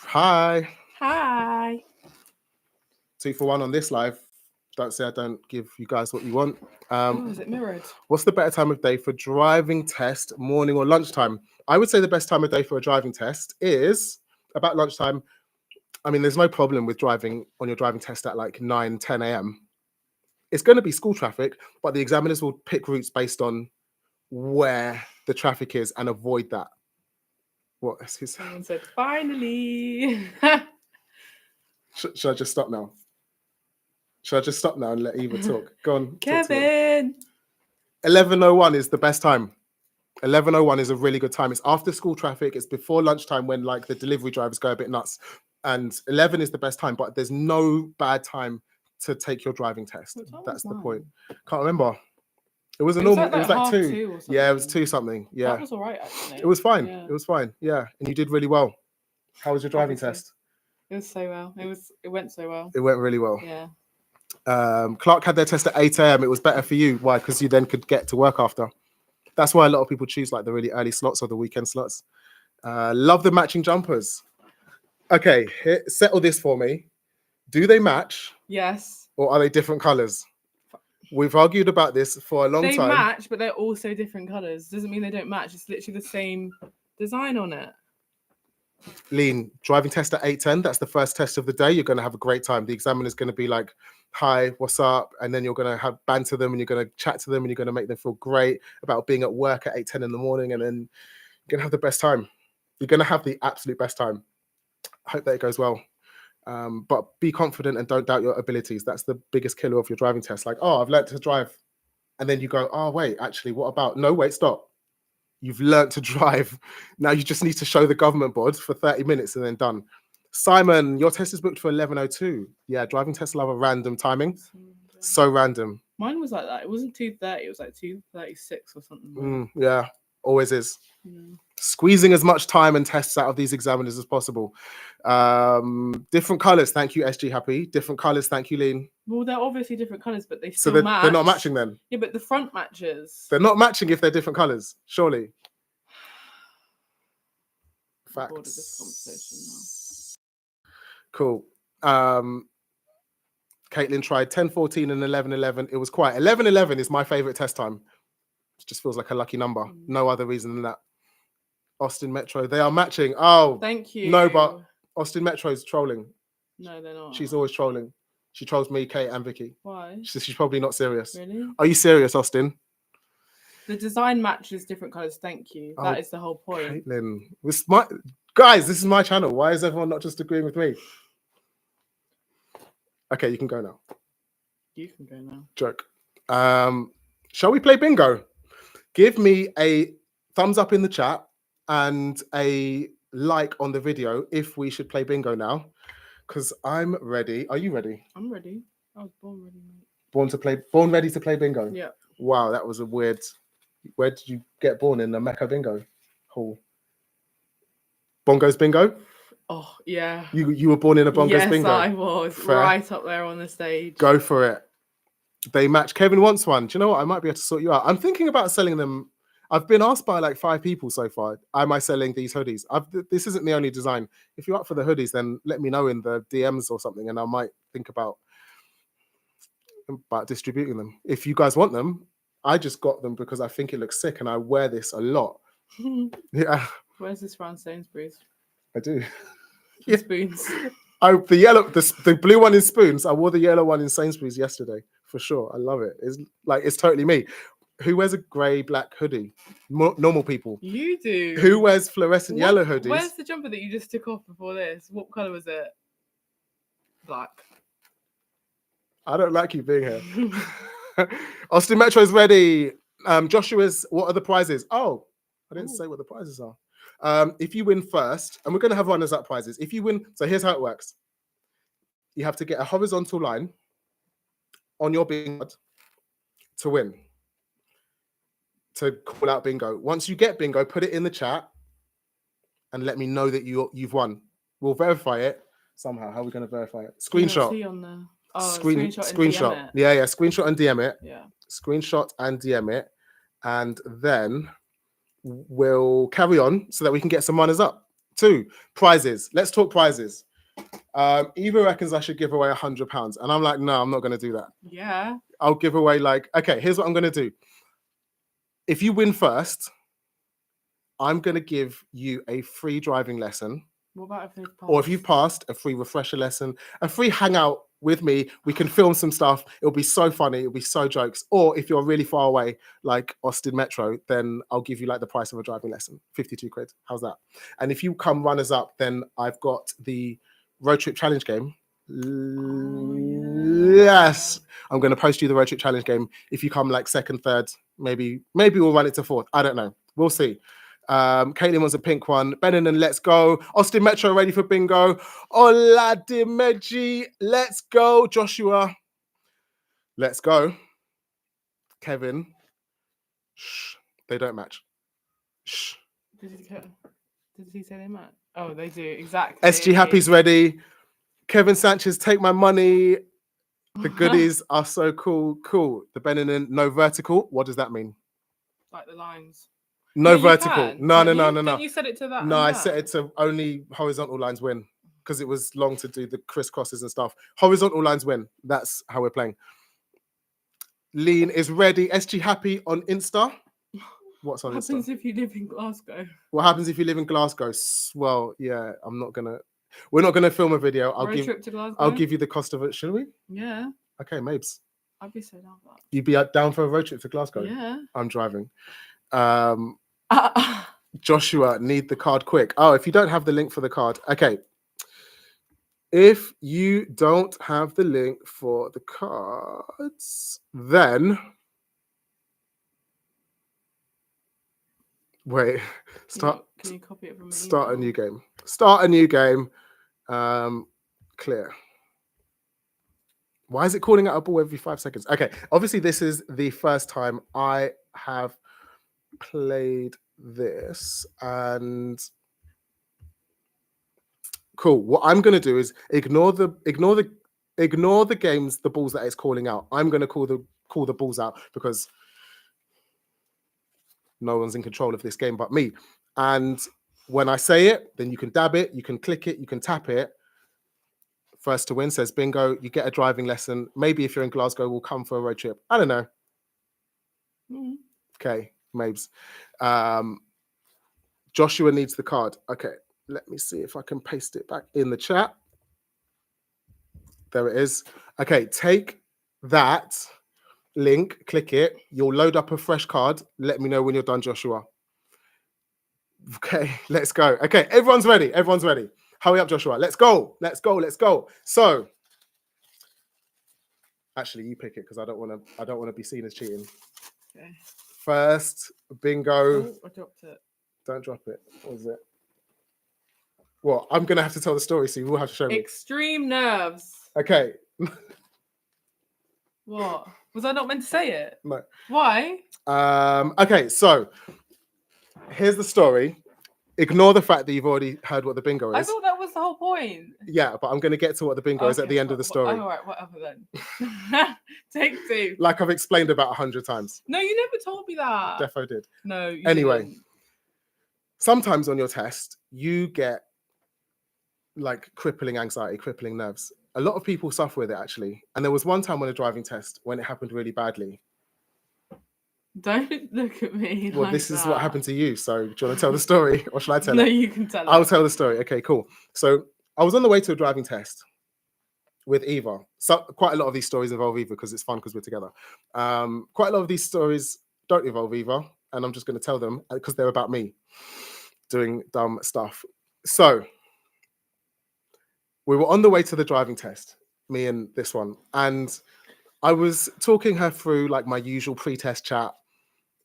Hi. Hi. 2 for 1 on this live. Don't say I don't give you guys what you want. Is it mirrored? What's the better time of day for driving test, morning or lunchtime? I would say the best time of day for a driving test is about lunchtime. I mean, there's no problem with driving on your driving test at like 9, 10 a.m. It's going to be school traffic, but the examiners will pick routes based on where the traffic is and avoid that. What? Someone said, finally. Should I just stop now? Should I just stop now and let Eva talk? Go on. Kevin. 11:01 is the best time. 11:01 is a really good time. It's after school traffic. It's before lunchtime when like the delivery drivers go a bit nuts. And 11 is the best time, but there's no bad time to take your driving test. That's the point. Can't remember. It was a normal. It was like 2. Yeah, it was 2 something. Yeah. That was all right, actually. It was fine. Yeah. It was fine. Yeah. And you did really well. How was your driving test? It was so well. It went so well. It went really well. Yeah. Clark had their test at 8 a.m. It was better for you. Why? Because you then could get to work after. That's why a lot of people choose like the really early slots or the weekend slots. Love the matching jumpers. Okay, settle this for me. Do they match? Yes. Or are they different colors? We've argued about this for a long time. They match, but they're also different colors. Doesn't mean they don't match. It's literally the same design on it. Lean, driving test at 8:10. That's the first test of the day. You're going to have a great time. The examiner's going to be like, hi, what's up? And then you're going to have banter them and you're going to chat to them and you're going to make them feel great about being at work at 8:10 in the morning. And then you're going to have the best time. You're going to have the absolute best time. I hope that it goes well. But be confident and don't doubt your abilities. That's the biggest killer of your driving test. Like, oh, I've learned to drive. And then you go, oh, wait, actually, what about? No, wait, stop. You've learned to drive. Now you just need to show the government board for 30 minutes and then done. Simon, your test is booked for 11:02. Yeah, driving tests will have a random timing. So random. Mine was like that. It wasn't 2:30. It was like 2:36 or something. Yeah, always is. Squeezing as much time and tests out of these examiners as possible. Different colors. Thank you, SG Happy. Different colors. Thank you, Lean. Well, they're obviously different colors, but they still match. They're not matching then. Yeah, but the front matches. They're not matching if they're different colors. Surely. Facts. Bored of this conversation now. Cool. Caitlin tried 10:14 and 11:11. It was quiet. 11:11 is my favorite test time. It just feels like a lucky number. No other reason than that. Austin Metro, they are matching. Oh, thank you. No, but Austin Metro is trolling. No, they're not. She's always trolling. She trolls me, Kate, and Vicky. Why? She says she's probably not serious. Really? Are you serious, Austin? The design matches different colors. Thank you. That is the whole point. Caitlin, guys, this is my channel. Why is everyone not just agreeing with me? Okay, you can go now. You can go now. Joke. Shall we play bingo? Give me a thumbs up in the chat and a like on the video if we should play bingo now, because I'm ready. Are you ready? I'm ready. I was born ready, mate. Born ready to play bingo? Yeah. Wow, that was a weird. Where did you get born? In the Mecca bingo hall? Bongos bingo? Oh, yeah. You were born in a bongos bingo? Yes, I was. Fair. Right up there on the stage. Go for it. They match. Kevin wants one. Do you know what? I might be able to sort you out. I'm thinking about selling them. I've been asked by like 5 people so far. Am I selling these hoodies? This isn't the only design. If you're up for the hoodies, then let me know in the DMs or something, and I might think about distributing them. If you guys want them, I just got them because I think it looks sick, and I wear this a lot. Yeah. Where's this from? Sainsbury's? I do. Yeah. Spoons. The yellow, the blue one in Spoons. I wore the yellow one in Sainsbury's yesterday for sure. I love it. It's totally me. Who wears a grey black hoodie? Normal people. You do. Who wears fluorescent yellow hoodies? Where's the jumper that you just took off before this? What colour was it? Black. I don't like you being here. Austin Metro's ready. Joshua's, what are the prizes? Oh, I didn't say what the prizes are. If you win first, and we're going to have runners-up prizes. If you win, so here's how it works. You have to get a horizontal line on your bingo to win. To call out bingo. Once you get bingo, put it in the chat and let me know that you've won. We'll verify it somehow. How are we going to verify it? Screenshot. Yeah, on there. Oh, screenshot. Yeah, screenshot and DM it. Yeah. Screenshot and DM it. And then we'll carry on so that we can get some runners up. 2, prizes. Let's talk prizes. Eva reckons I should give away £100, and I'm like, no, I'm not going to do that. Yeah. I'll give away okay, here's what I'm going to do. If you win first, I'm going to give you a free driving lesson. What about if they've passed? Or if you've passed, a free refresher lesson, a free hangout with me. We can film some stuff. It'll be so funny. It'll be so jokes. Or if you're really far away, like Austin Metro, then I'll give you like the price of a driving lesson, 52 quid. How's that? And if you come runners up, then I've got the road trip challenge game. Yes, I'm going to post you the road trip challenge game. If you come like second, third, maybe we'll run it to fourth. I don't know. We'll see. Caitlin wants a pink one. Benin, let's go. Austin Metro ready for bingo. Oladimeji, let's go. Joshua, let's go. Kevin, shh, they don't match. Shh. Did he say they match? Oh, they do, exactly. SG Happy's ready. Kevin Sanchez, take my money. The goodies are so cool. Cool. The Benin, no vertical. What does that mean? Like the lines. No Yeah, vertical. No. Didn't you set it to that? No, I set it to only horizontal lines win because it was long to do the crisscrosses and stuff. Horizontal lines win. That's how we're playing. Lean is ready. SG Happy on Insta. What's on Insta? What happens if you live in Glasgow? What happens if you live in Glasgow? Well, yeah, we're not gonna film a video. Trip to Glasgow? I'll give you the cost of it. Should we? Yeah. Okay, Mabes. I'd be so down for that. You'd be down for a road trip to Glasgow? Yeah. I'm driving. Joshua, need the card quick. Oh, if you don't have the link for the card. Okay. If you don't have the link for the cards, then wait. Can you copy it from me? Start a new game. Start a new game. Clear. Why is it calling out a ball every 5 seconds? Okay. Obviously, this is the first time I have played this, and cool. What I'm going to do is ignore the games, the balls that it's calling out. I'm going to call the balls out because no one's in control of this game but me. And when I say it, then you can dab it, you can click it, you can tap it. First to win says bingo. You get a driving lesson. Maybe if you're in Glasgow, we'll come for a road trip. I don't know. Okay, Mabes. Joshua needs the card. Okay, let me see if I can paste it back in the chat. There it is. Okay, take that link, click it. You'll load up a fresh card. Let me know when you're done, Joshua. Okay, let's go. Okay, everyone's ready. Everyone's ready. Hurry up, Joshua. Let's go. Let's go. Let's go. So, actually, you pick it because I don't want to be seen as cheating. Okay. First, bingo. Oh, I dropped it. Don't drop it. What is it? What? I'm gonna have to tell the story, so you will have to show me. Extreme nerves. Okay. What? Was I not meant to say it? No. Why? Okay, so here's the story. Ignore the fact that you've already heard what the bingo is. I thought that was the whole point. Yeah, but I'm going to get to what the bingo is at the end of the story. All right, whatever then. Take 2. Like I've explained about 100 times. No, you never told me that. Defo did. No, you Anyway, didn't. Sometimes on your test, you get like crippling anxiety, crippling nerves. A lot of people suffer with it, actually. And there was one time on a driving test when it happened really badly. Don't look at me. Well, like this that. is what happened to you. So do you want to tell the story or shall I tell it? No, you can tell it. I'll tell the story. Okay, cool. So I was on the way to a driving test with Eva. So quite a lot of these stories involve Eva because it's fun because we're together. Quite a lot of these stories don't involve Eva. And I'm just going to tell them because they're about me doing dumb stuff. So we were on the way to the driving test, me and this one. And I was talking her through like my usual pre-test chat.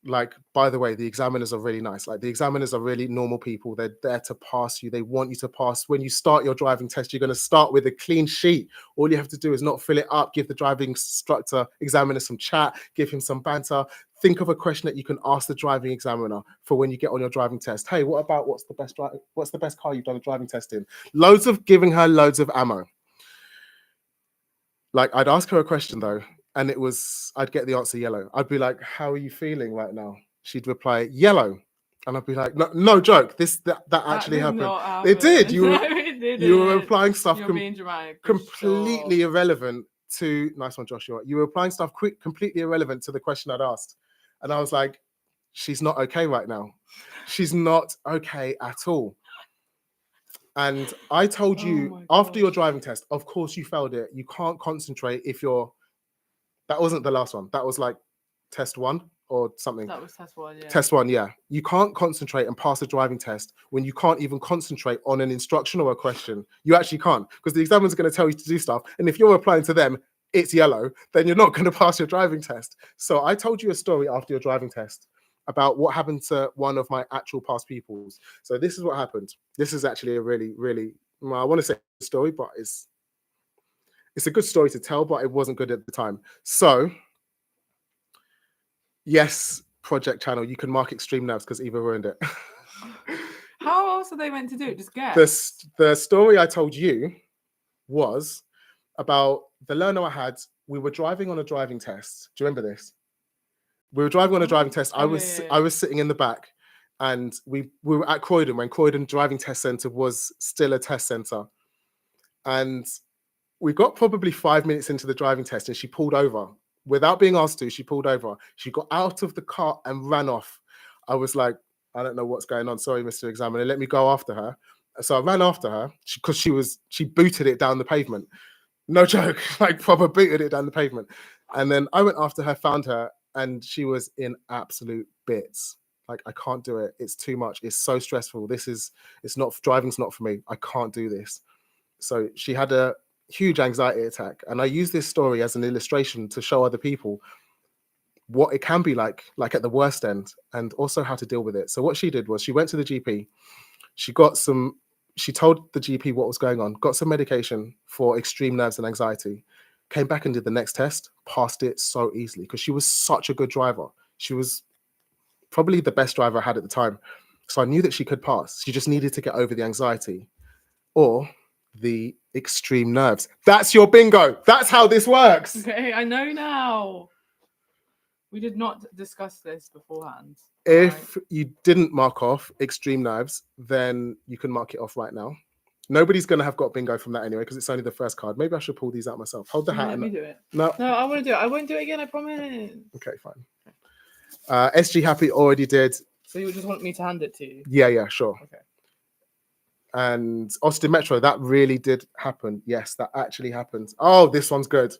Like, by the way, the examiners are really nice. Like, the examiners are really normal people. They're there to pass you. They want you to pass. When you start your driving test, you're going to start with a clean sheet. All you have to do is not fill it up. Give the driving instructor, examiner some chat. Give him some banter. Think of a question that you can ask the driving examiner for when you get on your driving test. Hey, what about what's the best car you've done a driving test in? Giving her loads of ammo. Like, I'd ask her a question, though. And I'd get the answer yellow. I'd be like, how are you feeling right now? She'd reply, yellow. And I'd be like, no joke. That actually did happened. not It did. happen. No, it didn't. You were applying stuff You're being dramatic. for completely sure. irrelevant to. Nice one, Joshua. You were applying stuff completely irrelevant to the question I'd asked, and I was like, she's not okay right now. She's not okay at all. And I told you after your driving test, of course you failed it. You can't concentrate if you're. That wasn't the last one. That was like test 1 or something. That was test 1, yeah. Test 1, yeah. You can't concentrate and pass a driving test when you can't even concentrate on an instruction or a question. You actually can't, because the examiner's going to tell you to do stuff. And if you're applying to them, it's yellow, then you're not going to pass your driving test. So I told you a story after your driving test about what happened to one of my actual past pupils. So this is what happened. This is actually a really, really, well, I want to say a story, but it's a good story to tell, but it wasn't good at the time. So yes, Project Channel, you can mark extreme nerves because Eva ruined it. How else are they meant to do it? Just guess. The story I told you was about the learner I had. We were driving on a driving test. Do you remember this? We were driving on a driving test. I was sitting in the back, and we were at Croydon when Croydon Driving Test Centre was still a test centre. And we got probably 5 minutes into the driving test, and she pulled over. Without being asked to, she pulled over. She got out of the car and ran off. I was like, I don't know what's going on. Sorry, Mr. Examiner, let me go after her. So I ran after her because she booted it down the pavement. No joke, like proper booted it down the pavement. And then I went after her, found her, and she was in absolute bits. Like, I can't do it. It's too much. It's so stressful. Driving's not for me. I can't do this. So she had a huge anxiety attack. And I use this story as an illustration to show other people what it can be like at the worst end, and also how to deal with it. So what she did was she went to the GP. She told the GP what was going on, got some medication for extreme nerves and anxiety, came back and did the next test, passed it so easily because she was such a good driver. She was probably the best driver I had at the time. So I knew that she could pass. She just needed to get over the anxiety or the extreme nerves. That's your bingo. That's how this works. Okay, I know now. We did not discuss this beforehand. If you didn't mark off extreme nerves, then you can mark it off right now. Nobody's going to have got bingo from that anyway, because it's only the first card. Maybe I should pull these out myself. Hold the hat. Let me do it. No, I want to do it. I won't do it again, I promise. Okay, fine. SG Happy already did. So you just want me to hand it to you? Yeah, sure. Okay. And Austin Metro, that really did happen. Yes, that actually happened. Oh, this one's good.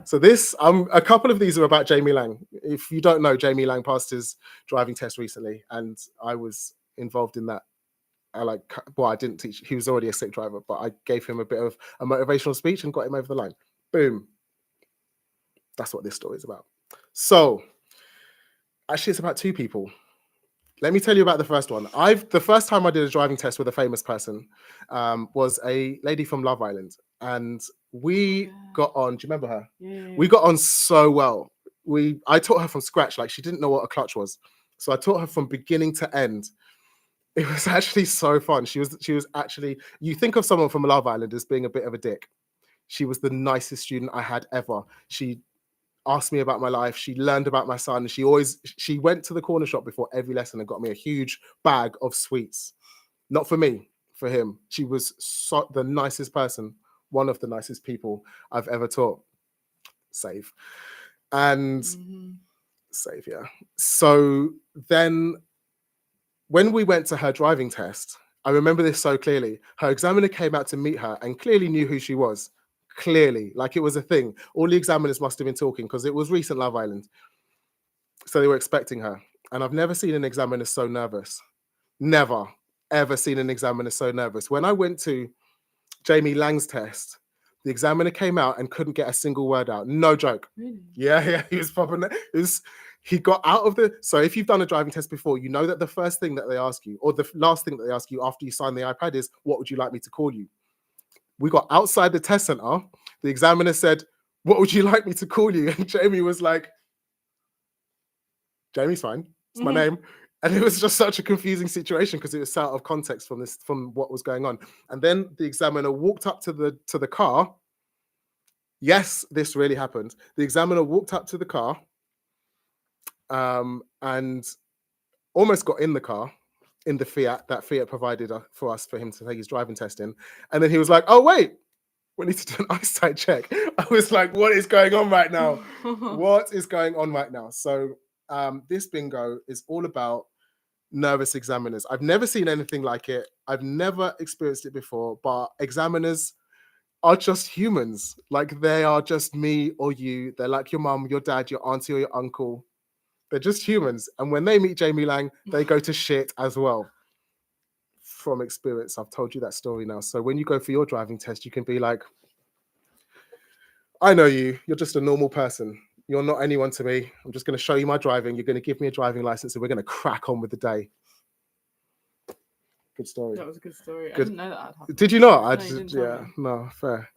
So this, a couple of these are about Jamie Lang. If you don't know, Jamie Lang passed his driving test recently, and I was involved in that. I didn't teach. He was already a sick driver, but I gave him a bit of a motivational speech and got him over the line. Boom. That's what this story is about. So, actually, it's about two people. Let me tell you about the first one. The first time I did a driving test with a famous person was a lady from Love Island, and we got on. Do you remember her? Yeah. We got on so well. I taught her from scratch. Like, she didn't know what a clutch was, so I taught her from beginning to end. It was actually so fun. She was actually. You think of someone from Love Island as being a bit of a dick. She was the nicest student I had ever. She asked me about my life. She learned about my son. She went to the corner shop before every lesson and got me a huge bag of sweets. Not for me, for him. She was the nicest person, one of the nicest people I've ever taught. Save. And save, yeah. So then when we went to her driving test, I remember this so clearly. Her examiner came out to meet her and clearly knew who she was. Clearly, like it was a thing. All the examiners must have been talking because it was recent Love Island. So they were expecting her. And I've never seen an examiner so nervous. Never, ever seen an examiner so nervous. When I went to Jamie Lang's test, the examiner came out and couldn't get a single word out. No joke. Really? Yeah, he was popping. He got out of the. So if you've done a driving test before, you know that the first thing that they ask you, or the last thing that they ask you after you sign the iPad is, what would you like me to call you? We got outside the test center. The examiner said, what would you like me to call you? And Jamie was like, Jamie's fine. It's my name. And it was just such a confusing situation because it was out of context from what was going on. And then the examiner walked up to the car. Yes, this really happened. The examiner walked up to the car and almost got in the car, in the Fiat, that Fiat provided for us for him to take his driving test in. And then he was like, oh, wait, we need to do an eyesight check. I was like, what is going on right now? What is going on right now? So this bingo is all about nervous examiners. I've never seen anything like it. I've never experienced it before, but examiners are just humans. Like, they are just me or you. They're like your mum, your dad, your auntie, or your uncle. They're just humans. And when they meet Jamie Lang, they go to shit as well. From experience, I've told you that story now. So when you go for your driving test, you can be like, I know you. You're just a normal person. You're not anyone to me. I'm just going to show you my driving. You're going to give me a driving license and we're going to crack on with the day. Good story. That was a good story. Good. I didn't know that had happened. Did you not? No, you didn't tell me. No, fair.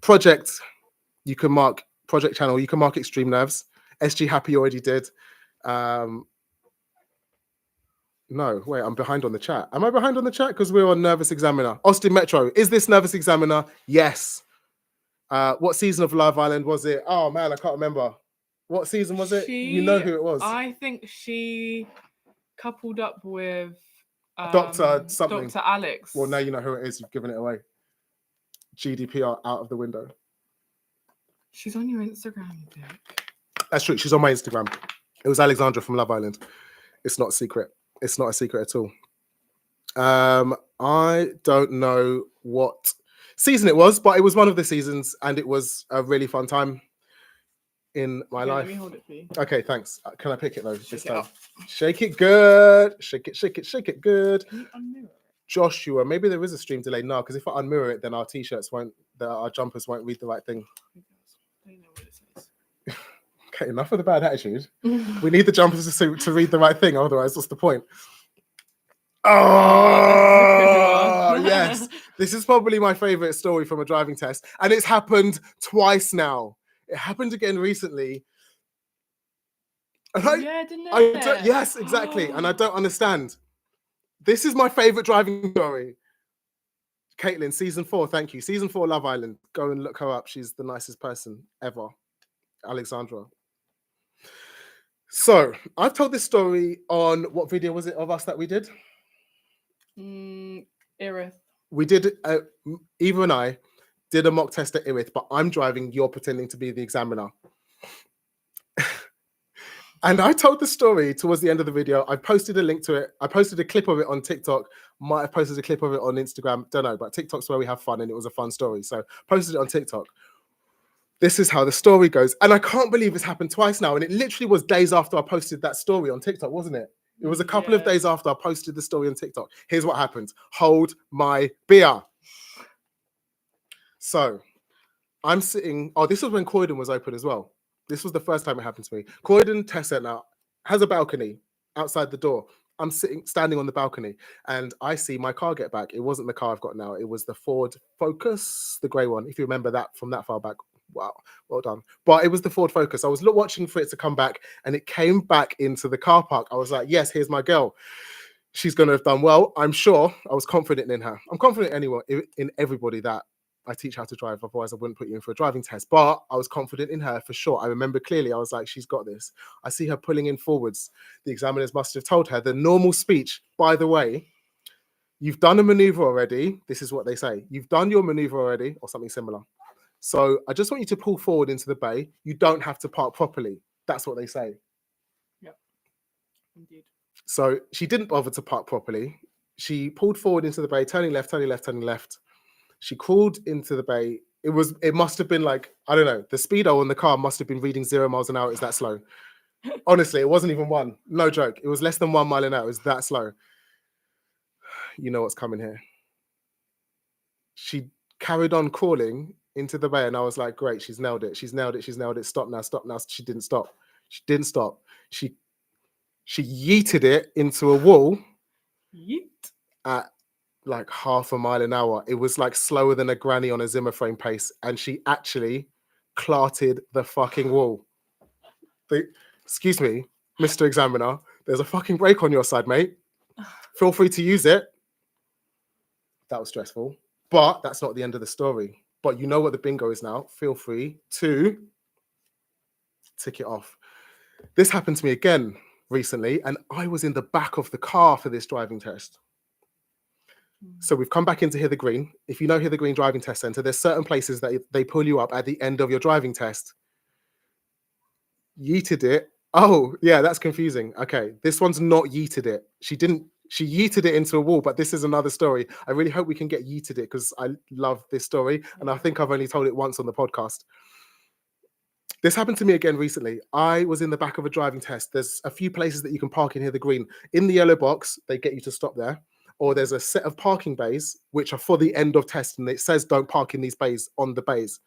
Project, you can mark project channel. You can mark extreme nerves. SG Happy already did. No, wait, I'm behind on the chat. Am I behind on the chat? Because we're on Nervous Examiner. Austin Metro, is this Nervous Examiner? Yes. What season of Love Island was it? Oh man, I can't remember. What season was it? You know who it was. I think she coupled up with Dr. something. Dr. Alex. Well, now you know who it is. You've given it away. GDPR out of the window. She's on your Instagram, Dick. That's true. She's on my Instagram. It was Alexandra from Love Island. It's not a secret. It's not a secret at all. I don't know what season it was, but it was one of the seasons, and it was a really fun time in my life. Let me hold it for you. Okay, thanks. Can I pick it though? Shake it up. Shake it good. Shake it good. Can you unmirror it? Joshua, maybe there is a stream delay now, because if I unmirror it, then our t-shirts won't, our jumpers won't read the right thing. I don't know what it says. Okay, enough of the bad attitude. We need the jumpers to read the right thing, otherwise what's the point? Oh, yes. This is probably my favorite story from a driving test, and it's happened twice now. It happened again recently. And Yeah, didn't it? Yes, exactly. And I don't understand. This is my favorite driving story. Caitlin, season 4, thank you. Season 4, Love Island. Go and look her up. She's the nicest person ever. Alexandra. So I've told this story on, what video was it of us that we did? Irith. We did, Eva and I did a mock test at Irith, but I'm driving, you're pretending to be the examiner. And I told the story towards the end of the video. I posted a link to it. I posted a clip of it on TikTok. Might have posted a clip of it on Instagram. Don't know, but TikTok's where we have fun, and it was a fun story. So posted it on TikTok. This is how the story goes. And I can't believe it's happened twice now. And it literally was days after I posted that story on TikTok, wasn't it? It was a couple of days after I posted the story on TikTok. Here's what happened. Hold my beer. So I'm sitting, this was when Croydon was open as well. This was the first time it happened to me. Croydon Test Centre has a balcony outside the door. I'm standing on the balcony, and I see my car get back. It wasn't the car I've got now. It was the Ford Focus, the grey one. If you remember that from that far back, wow, well done. But it was the Ford Focus. I was watching for it to come back, and it came back into the car park. I was like, yes, here's my girl. She's going to have done well, I'm sure. I was confident in her. I'm confident in everybody that I teach how to drive, otherwise I wouldn't put you in for a driving test. But I was confident in her for sure. I remember clearly, I was like, she's got this. I see her pulling in forwards. The examiners must have told her the normal speech. By the way, you've done a maneuver already. This is what they say. You've done your maneuver already, or something similar. So I just want you to pull forward into the bay. You don't have to park properly. That's what they say. Yep, indeed. So she didn't bother to park properly. She pulled forward into the bay, turning left, turning left, turning left. She crawled into the bay. It must have been like, I don't know, the speedo on the car must have been reading 0 miles an hour. It's that slow. Honestly, it wasn't even 1. No joke. It was less than 1 mile an hour. It was that slow. You know what's coming here. She carried on crawling into the bay, and I was like, great, she's nailed it. She's nailed it. She's nailed it. Stop now. Stop now. She didn't stop. She didn't stop. She yeeted it into a wall. Yeet. At like 0.5 mile an hour. It was like slower than a granny on a Zimmer frame pace, and she actually clarted the fucking wall. Excuse me, Mr. Examiner, there's a fucking brake on your side, mate. Feel free to use it. That was stressful, but that's not the end of the story. But you know what the bingo is now. Feel free to tick it off. This happened to me again. recently, and I was in the back of the car for this driving test. So we've come back into Hither Green. If you know Hither Green Driving Test Centre, there's certain places that they pull you up at the end of your driving test. Yeeted it. Oh, yeah, that's confusing. Okay, this one's not yeeted it. She yeeted it into a wall, but this is another story. I really hope we can get yeeted it because I love this story, and I think I've only told it once on the podcast. This happened to me again recently. I was in the back of a driving test. There's a few places that you can park in Hither Green. In the yellow box, they get you to stop there. Or there's a set of parking bays, which are for the end of test, and it says don't park in these bays on the bays.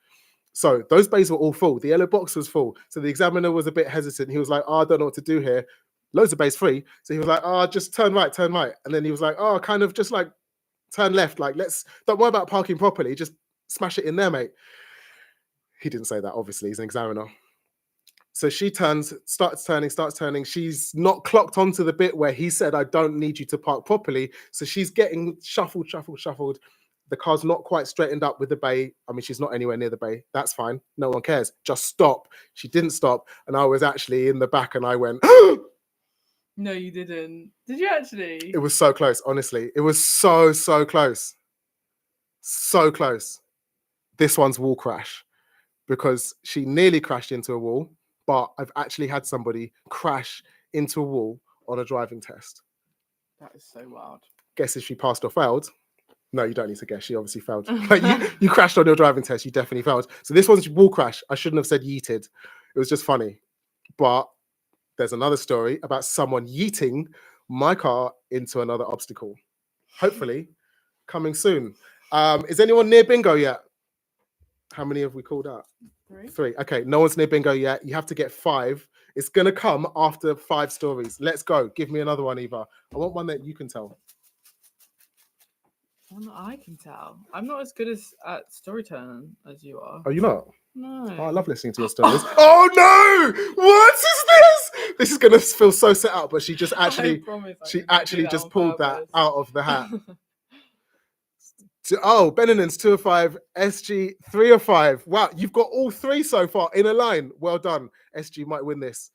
So those bays were all full. The yellow box was full. So the examiner was a bit hesitant. He was like, oh, I don't know what to do here. Loads of bays free. So he was like, oh, just turn right, turn right. And then he was like, oh, kind of just like turn left. Like, don't worry about parking properly. Just smash it in there, mate. He didn't say that, obviously. He's an examiner. So she starts turning. She's not clocked onto the bit where he said, I don't need you to park properly. So she's getting shuffled. The car's not quite straightened up with the bay. I mean, she's not anywhere near the bay. That's fine. No one cares. Just stop. She didn't stop. And I was actually in the back and I went, No, you didn't. Did you actually? It was so close, honestly. It was so close. So close. This one's wall crash because she nearly crashed into a wall. But I've actually had somebody crash into a wall on a driving test. That is so wild. Guess if she passed or failed? No, you don't need to guess. She obviously failed. Like you crashed on your driving test. You definitely failed. So this one's wall crash. I shouldn't have said yeeted. It was just funny. But there's another story about someone yeeting my car into another obstacle. Hopefully, coming soon. Is anyone near bingo yet? How many have we called out? 3. Okay, no one's near bingo yet. You have to get 5. It's going to come after 5 stories. Let's go. Give me another one, Eva. I want one that you can tell. One that I can tell. I'm not as good at storytelling as you are. Are you not? No. Oh, I love listening to your stories. Oh no! What is this? This is going to feel so set out, but she just actually pulled that out of the hat. Benninen's 2 of 5, SG 3 of 5. Wow, you've got all 3 so far in a line. Well done. SG might win this.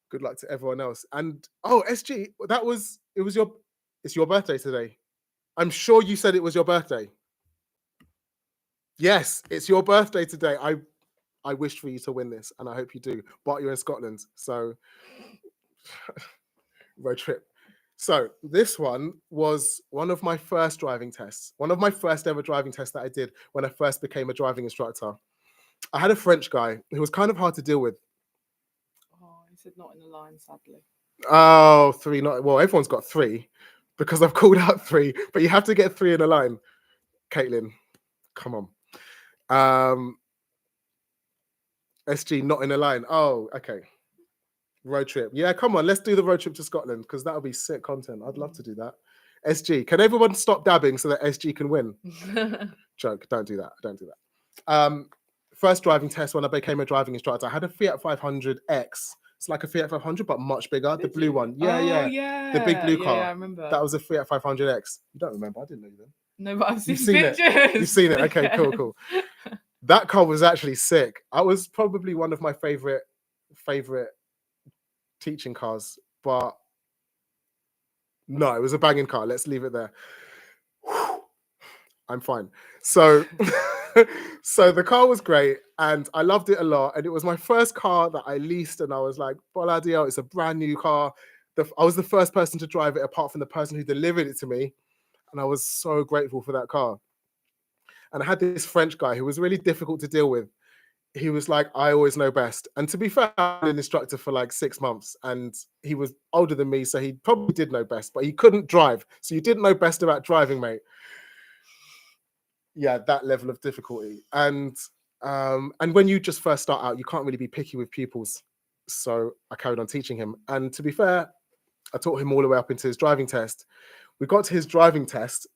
Good luck to everyone else. And SG, it's your birthday today. I'm sure you said it was your birthday. Yes, it's your birthday today. I wished for you to win this, and I hope you do. But you're in Scotland, so road trip. So this one was one of my first driving tests, one of my first ever driving tests that I did when I first became a driving instructor. I had a French guy who was kind of hard to deal with. Oh, he said not in the line, sadly. Oh, 3 not. Well, everyone's got 3 because I've called out 3, but you have to get 3 in a line. Caitlin, come on. SG not in a line. Oh, okay. Road trip. Yeah, come on. Let's do the road trip to Scotland because that'll be sick content. I'd love to do that. SG, can everyone stop dabbing so that SG can win? Joke. Don't do that. Don't do that. First driving test when I became a driving instructor, I had a Fiat 500X. It's like a Fiat 500, but much bigger. The blue one. Yeah. The big blue car. Yeah, I remember. That was a Fiat 500X. You don't remember? I didn't know you then. No, but I've seen pictures. You've seen it. Okay, cool. That car was actually sick. I was probably one of my favorite teaching cars, but no, it was a banging car. Let's leave it there. I'm fine. So the car was great and I loved it a lot. And it was my first car that I leased and I was like, Boladio, it's a brand new car. I was the first person to drive it apart from the person who delivered it to me. And I was so grateful for that car. And I had this French guy who was really difficult to deal with. He was like, I always know best. And to be fair, I was an instructor for like 6 months and he was older than me. So he probably did know best, but he couldn't drive. So you didn't know best about driving, mate. Yeah, that level of difficulty. And when you just first start out, you can't really be picky with pupils. So I carried on teaching him. And to be fair, I taught him all the way up into his driving test. We got to his driving test.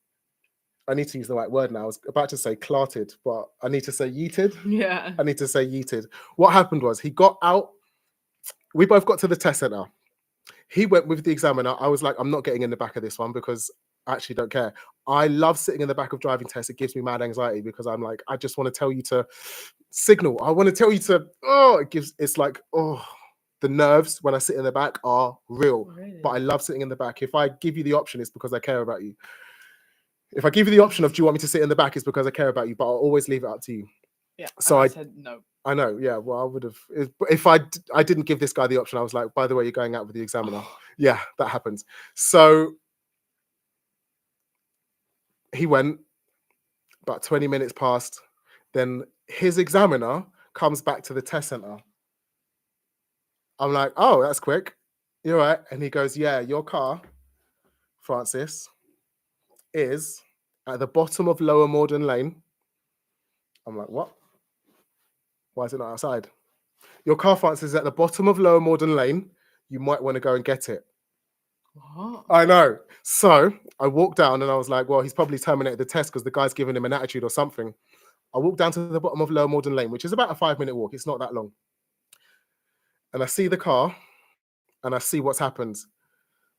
I need to use the right word now. I was about to say clarted, but I need to say yeeted. Yeah. I need to say yeeted. What happened was he got out. We both got to the test center. He went with the examiner. I was like, I'm not getting in the back of this one because I actually don't care. I love sitting in the back of driving tests. It gives me mad anxiety because I'm like, I just want to tell you to signal. I want to tell you to, it's like, The nerves when I sit in the back are real, Really? but I love sitting in the back. If I give you the option, it's because I care about you. If I give you the option of do you want me to sit in the back, it's because I care about you, but I'll always leave it up to you. Yeah. So and I said no. I know, yeah. Well, I would have if I didn't give this guy the option. I was like, by the way, you're going out with the examiner. Yeah, that happens. So he went. About 20 minutes passed. Then his examiner comes back to the test center. I'm like, oh, that's quick. You're right. And he goes, yeah, your car, Francis, is at the bottom of Lower Morden Lane. I'm like, what? Why is it not outside? Your car, Francis, is at the bottom of Lower Morden Lane. You might want to go and get it. What? I know. So I walked down and I was like, well, he's probably terminated the test because the guy's giving him an attitude or something. I walked down to the bottom of Lower Morden Lane, which is about a 5-minute walk. It's not that long. And I see the car and I see what's happened.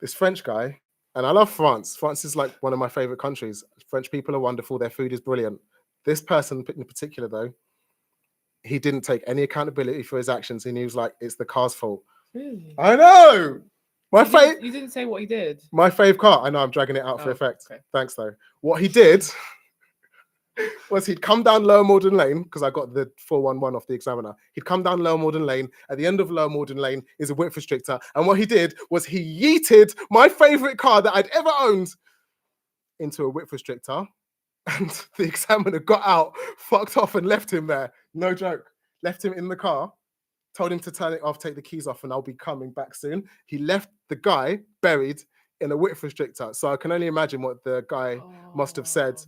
This French guy, and I love France. France is like one of my favorite countries. French people are wonderful. Their food is brilliant. This person in particular, though, he didn't take any accountability for his actions. And he was like, it's the car's fault. Really? I know. You didn't say what he did. My fave car. I know I'm dragging it out for effect. Okay. Thanks, though. What he did was he'd come down Lower Morden Lane, because I got the 411 off the examiner. He'd come down Lower Morden Lane. At the end of Lower Morden Lane is a width restrictor. And what he did was he yeeted my favorite car that I'd ever owned into a width restrictor. And the examiner got out, fucked off, and left him there. No joke. Left him in the car, told him to turn it off, take the keys off, and I'll be coming back soon. He left the guy buried in a width restrictor. So I can only imagine what the guy must have said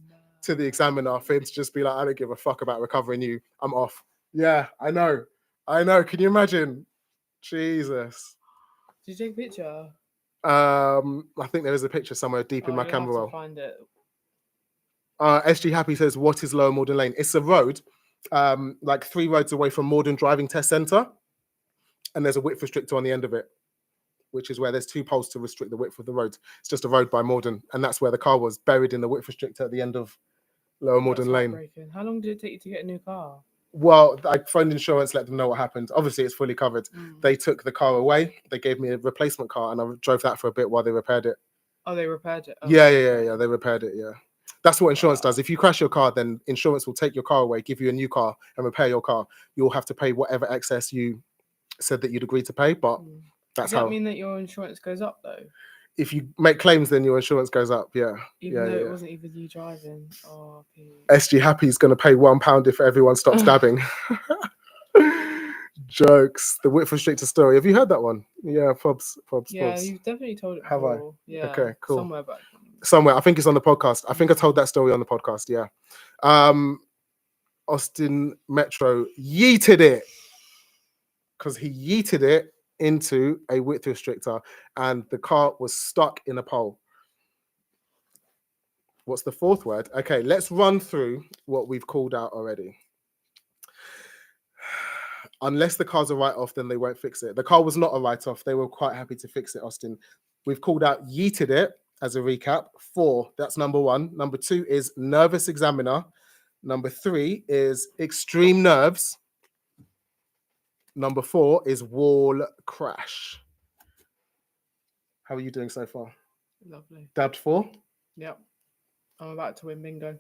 to the examiner for him to just be like, I don't give a fuck about recovering you. I'm off. Yeah, I know. Can you imagine? Jesus. Did you take a picture? I think there is a picture somewhere deep in my camera roll. Find it. SG Happy says, what is Lower Morden Lane? It's a road, like 3 roads away from Morden Driving Test Centre. And there's a width restrictor on the end of it, which is where there's 2 poles to restrict the width of the road. It's just a road by Morden. And that's where the car was, buried in the width restrictor at the end of Lower Morden Lane. How long did it take you to get a new car? Well, I phoned insurance, let them know what happened. Obviously, it's fully covered. They took the car away. They gave me a replacement car, and I drove that for a bit while they repaired it. Oh, they repaired it? Oh, yeah. They repaired it, yeah. That's what insurance does. If you crash your car, then insurance will take your car away, give you a new car, and repair your car. You'll have to pay whatever excess you said that you'd agreed to pay, but that's Does that mean that your insurance goes up, though? If you make claims, then your insurance goes up, yeah. Even though it wasn't even you driving. Oh, SG Happy is going to pay £1 if everyone stops dabbing. Jokes. The width restrictor story. Have you heard that one? Yeah, Pobs. Yeah, you've definitely told it before. Have I? Yeah. Okay, cool. Somewhere back. Somewhere. I think it's on the podcast. I think I told that story on the podcast, yeah. Austin Metro yeeted it. Because he yeeted it into a width restrictor and the car was stuck in a pole. What's the 4th word? Okay, let's run through what we've called out already. Unless the car's a write-off, then they won't fix it. The car was not a write-off. They were quite happy to fix it, Austin. We've called out yeeted it as a recap. 4, that's number 1. Number 2 is nervous examiner. Number 3 is extreme nerves. Number 4 is wall crash. How are you doing so far? Lovely. Dabbed 4? Yep. I'm about to win bingo.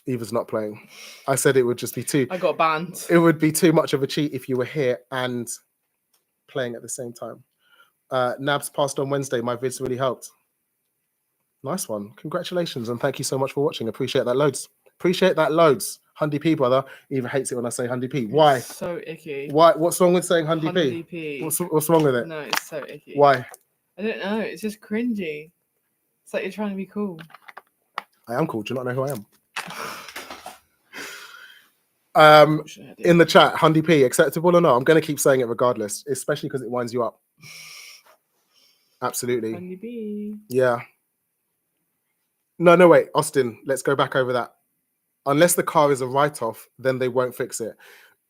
Eva's not playing. I said it would just be too... I got banned. It would be too much of a cheat if you were here and playing at the same time. Nabs passed on Wednesday. My vids really helped. Nice one. Congratulations and thank you so much for watching. Appreciate that loads. Hundy P, brother. Eva hates it when I say Hundy P. Why? It's so icky. Why? What's wrong with saying Hundy Hundy P? P? What's wrong with it? No, it's so icky. Why? I don't know. It's just cringy. It's like you're trying to be cool. I am cool. Do you not know who I am? In the chat, Hundy P, acceptable or not? I'm going to keep saying it regardless, especially because it winds you up. Absolutely. Hundy P. Yeah. No, wait, Austin, let's go back over that. Unless the car is a write-off, then they won't fix it.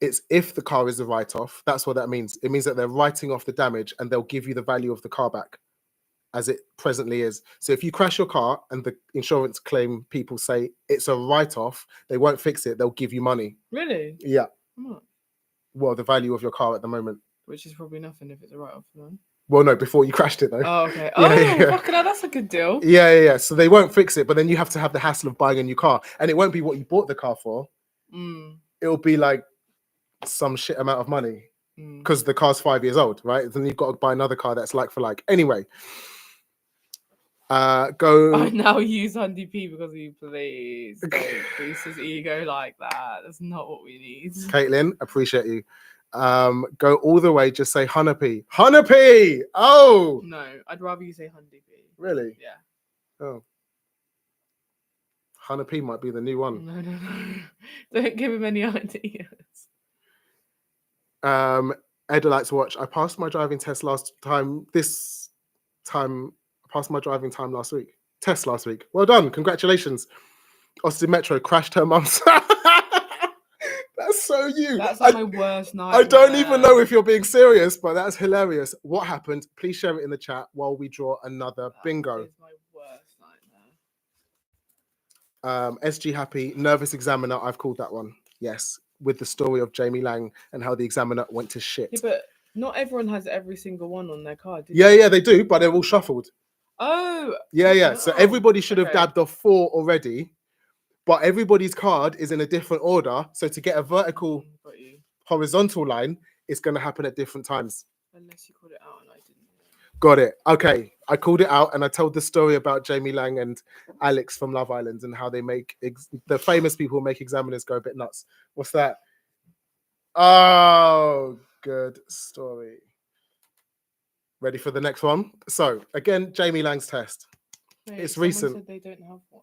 It's if the car is a write-off, that's what that means. It means that they're writing off the damage and they'll give you the value of the car back as it presently is. So if you crash your car and the insurance claim people say it's a write-off, they won't fix it. They'll give you money. Really? Yeah. How much? Well, the value of your car at the moment. Which is probably nothing if it's a write-off then. Well, no, before you crashed it though. Oh, okay. Yeah. Fucking hell, that's a good deal. Yeah. So they won't fix it, but then you have to have the hassle of buying a new car, and it won't be what you bought the car for. It'll be like some shit amount of money because the car's 5 years old, right? Then you've got to buy another car that's like for like. Anyway, go. I now use Hundy P because he please don't boost his ego like that. That's not what we need. Caitlin, appreciate you. Go all the way. Just say Hunapee. Hunapee. Oh no, I'd rather you say Hundy P. Really? Yeah. Oh. Hunapee might be the new one. No. Don't give him any ideas. Edelites watch. I passed my driving test last time. This time, I passed my driving time last week. Test last week. Well done. Congratulations. Austin Metro crashed her mum's. That's so you. That's like my worst nightmare. I don't even know if you're being serious, but that's hilarious. What happened? Please share it in the chat while we draw another bingo. That is my worst nightmare. SG Happy, nervous examiner. I've called that one. Yes. With the story of Jamie Lang and how the examiner went to shit. Yeah, but not everyone has every single one on their card. Yeah, they do, but they're all shuffled. Oh. Yeah. So everybody should have dabbed off 4 already, but everybody's card is in a different order. So to get a vertical, horizontal line, it's going to happen at different times. Unless you called it out and I didn't. Got it. Okay. I called it out and I told the story about Jamie Lang and Alex from Love Island and how they make the famous people make examiners go a bit nuts. What's that? Oh, good story. Ready for the next one? So again, Jamie Lang's test. Wait, it's recent. Said they don't have one.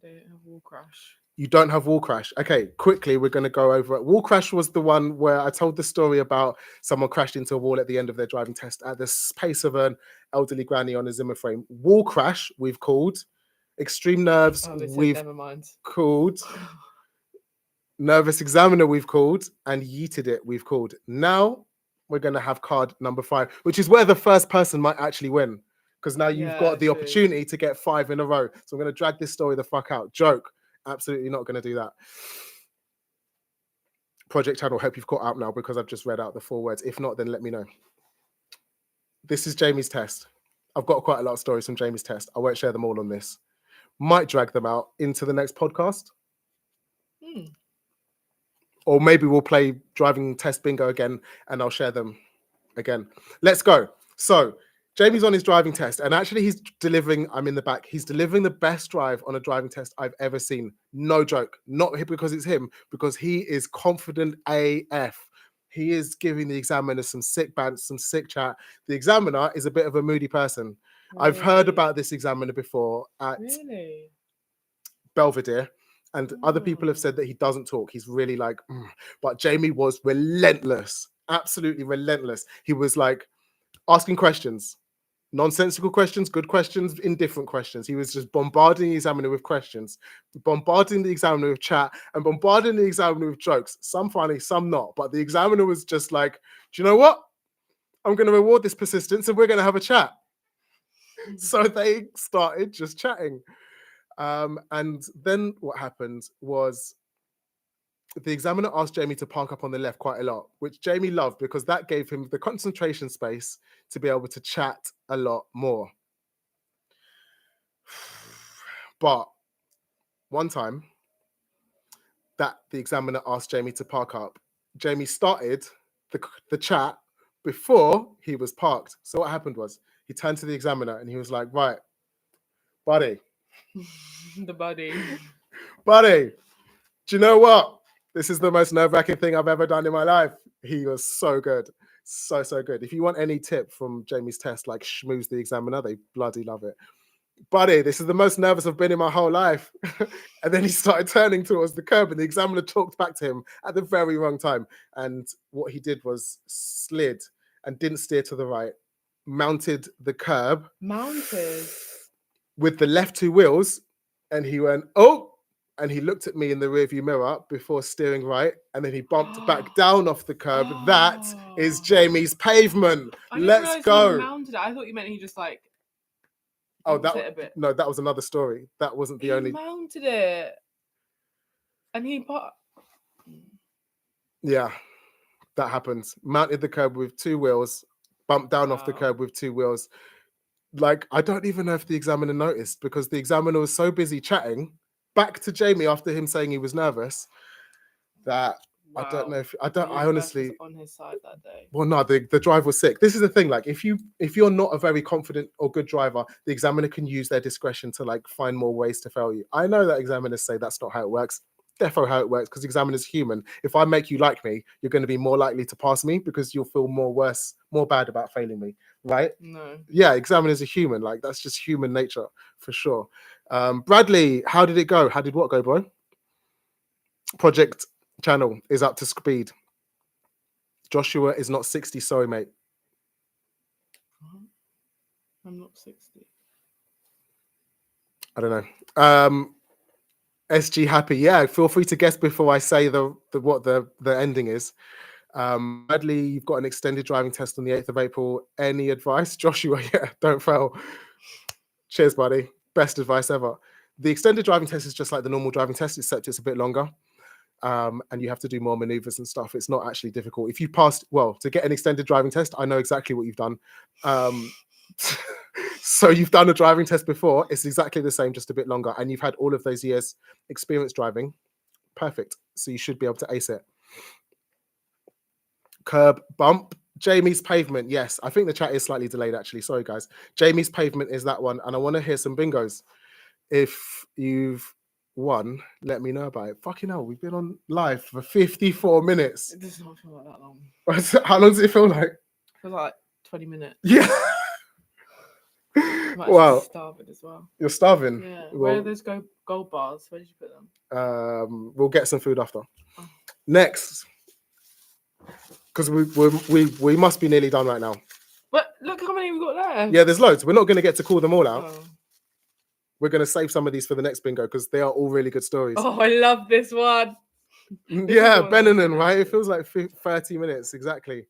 They don't have wall crash. You don't have wall crash. Okay, quickly, we're going to go over it. Wall crash was the one where I told the story about someone crashed into a wall at the end of their driving test at the pace of an elderly granny on a Zimmer frame. Wall crash, we've called. Extreme nerves, we've never mind. Called. Nervous examiner, we've called. And yeeted it, we've called. Now, we're going to have card number 5, which is where the first person might actually win. Because now you've got the opportunity to get 5 in a row. So I'm going to drag this story the fuck out. Joke. Absolutely not going to do that. Project Channel, hope you've caught up now because I've just read out the 4 words. If not, then let me know. This is Jamie's test. I've got quite a lot of stories from Jamie's test. I won't share them all on this. Might drag them out into the next podcast. Or maybe we'll play driving test bingo again and I'll share them again. Let's go. So Jamie's on his driving test and actually he's delivering, I'm in the back, he's delivering the best drive on a driving test I've ever seen. No joke. Not because it's him, because he is confident AF. He is giving the examiner some sick bands, some sick chat. The examiner is a bit of a moody person. Really? I've heard about this examiner before at Belvedere. And other people have said that he doesn't talk. He's really like, But Jamie was relentless, absolutely relentless. He was like asking questions, nonsensical questions, good questions, indifferent questions. He was just bombarding the examiner with questions, bombarding the examiner with chat, and bombarding the examiner with jokes. Some funny, some not. But the examiner was just like, do you know what? I'm going to reward this persistence and we're going to have a chat. So they started just chatting. And then what happened was the examiner asked Jamie to park up on the left quite a lot, which Jamie loved because that gave him the concentration space to be able to chat a lot more. But one time that the examiner asked Jamie to park up, Jamie started the chat before he was parked. So what happened was he turned to the examiner and he was like, right, buddy. The buddy. Buddy, do you know what? This is the most nerve-wracking thing I've ever done in my life. He was so good. So good. If you want any tip from Jamie's test, like schmooze the examiner, they bloody love it. Buddy, this is the most nervous I've been in my whole life. And then he started turning towards the curb and the examiner talked back to him at the very wrong time. And what he did was slid and didn't steer to the right, mounted the curb. Mounted? With the left 2 wheels. And he went, oh, and he looked at me in the rearview mirror before steering right, and then he bumped back down off the curb. That is Jamie's pavement. Let's go. He mounted it. I thought you meant he just like. No, that was another story. That wasn't the only. He mounted it, and he put. Yeah. That happens. Mounted the curb with 2 wheels, bumped down off the Wow. curb with 2 wheels. Like, I don't even know if the examiner noticed because the examiner was so busy chatting back to Jamie after him saying he was nervous that I don't know if The I universe was honestly. on his side that day. Well, no, the drive was sick. This is the thing. Like, if you're not a very confident or good driver, the examiner can use their discretion to like find more ways to fail you. I know that examiners say that's not how it works. Defo how it works because examiner's human. If I make you like me, you're going to be more likely to pass me because you'll feel more bad about failing me, right? No. Yeah, examiners are human. Like, that's just human nature for sure. Bradley, how did it go? How did what go, bro? Project channel is up to speed. Joshua is not 60. Sorry, mate. I'm not 60. I don't know. SG happy. Yeah, feel free to guess before I say what the ending is. Bradley, you've got an extended driving test on the 8th of April. Any advice? Joshua, yeah, don't fail. Cheers, buddy. Best advice ever. The extended driving test is just like the normal driving test, except it's a bit longer. And you have to do more maneuvers and stuff. It's not actually difficult. If you passed, well, to get an extended driving test, I know exactly what you've done. So you've done a driving test before. It's exactly the same, just a bit longer. And you've had all of those years experience driving. Perfect. So you should be able to ace it. Curb bump. Jamie's pavement. Yes, I think the chat is slightly delayed, actually. Sorry, guys. Jamie's pavement is that one. And I want to hear some bingos. If you've won, let me know about it. Fucking hell, we've been on live for 54 minutes. It does not feel like that long. How long does it feel like? It feels like 20 minutes. Yeah. I'm actually Wow. starving as well. You're starving? Yeah. Well, Where are those gold bars? Where did you put them? We'll get some food after. Oh. Next. Because we must be nearly done right now. But look how many we've got left. Yeah, there's loads. We're not going to get to call them all out. Oh. We're going to save some of these for the next bingo because they are all really good stories. Oh, I love this one. Yeah, Bennanon, right? It feels like 30 minutes, exactly.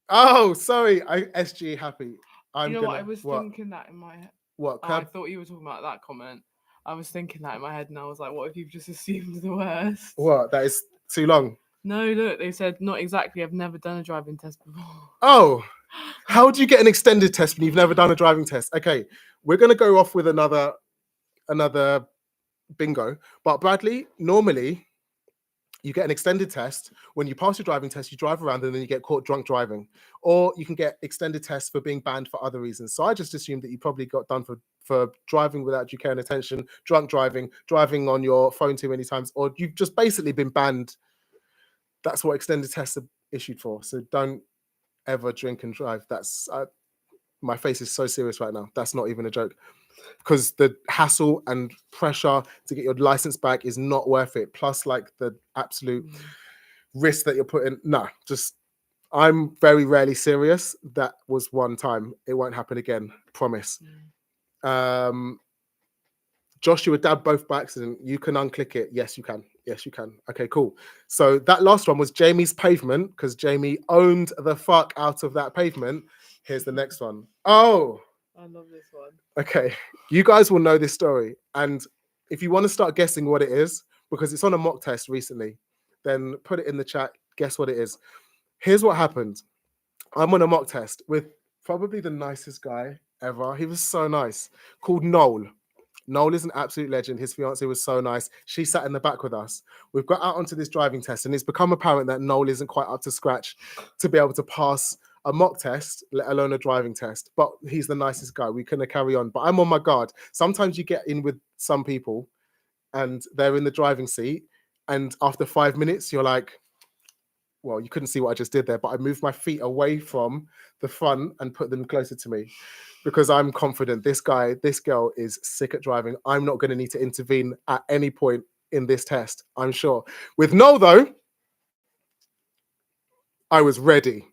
Oh, sorry. SG happy. I was thinking that in my head. What? Oh, I thought you were talking about that comment. I was thinking that in my head and I was like, what if you've just assumed the worst? What? That is too long. No, look, they said not exactly. I've never done a driving test before. Oh, how do you get an extended test when you've never done a driving test? Okay, we're going to go off with another bingo. But Bradley, normally you get an extended test. When you pass your driving test, you drive around and then you get caught drunk driving. Or you can get extended tests for being banned for other reasons. So I just assumed that you probably got done for driving without due care and attention, drunk driving on your phone too many times, or you've just basically been banned. That's what extended tests are issued for. So don't ever drink and drive. That's my face is so serious right now. That's not even a joke. Because the hassle and pressure to get your license back is not worth it. Plus, like the absolute risk that you're putting. No, just I'm very rarely serious. That was one time. It won't happen again. Promise. Josh, you were dabbed both by accident. You can unclick it. Yes, you can. Yes, you can. Okay, cool. So that last one was Jamie's pavement because Jamie owned the fuck out of that pavement. Here's the next one. Oh, I love this one. Okay, you guys will know this story. And if you want to start guessing what it is, because it's on a mock test recently, then put it in the chat. Guess what it is. Here's what happened. I'm on a mock test with probably the nicest guy ever. He was so nice, called Noel. Noel is an absolute legend. His fiance was so nice. She sat in the back with us. We've got out onto this driving test, and it's become apparent that Noel isn't quite up to scratch to be able to pass a mock test, let alone a driving test. But he's the nicest guy. We can carry on. But I'm on my guard. Sometimes you get in with some people, and they're in the driving seat, and after 5 minutes, you're like, well, you couldn't see what I just did there, but I moved my feet away from the front and put them closer to me because I'm confident this girl is sick at driving. I'm not going to need to intervene at any point in this test, I'm sure. With Noel, though, I was ready.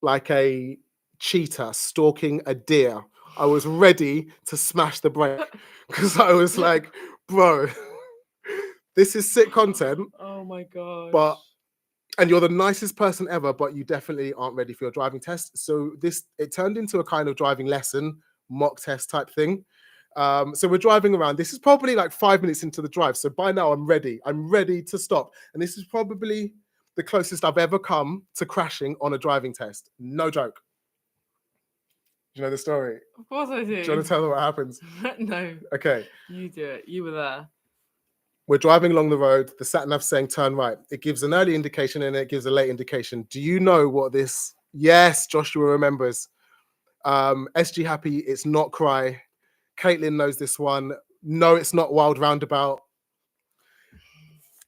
Like a cheetah stalking a deer. I was ready to smash the brake because I was like, bro, this is sick content. Oh my god. And you're the nicest person ever, but you definitely aren't ready for your driving test. So it turned into a kind of driving lesson, mock test type thing. So we're driving around. This is probably like 5 minutes into the drive. So by now I'm ready. I'm ready to stop. And this is probably the closest I've ever come to crashing on a driving test. No joke. Do you know the story? Of course I do. Do you want to tell them what happens? No. Okay. You do it. You were there. We're driving along the road. The sat nav saying turn right. It gives an early indication and it gives a late indication. Do you know what this? Yes, Joshua remembers. SG Happy, it's not cry. Caitlin knows this one. No, it's not wild roundabout.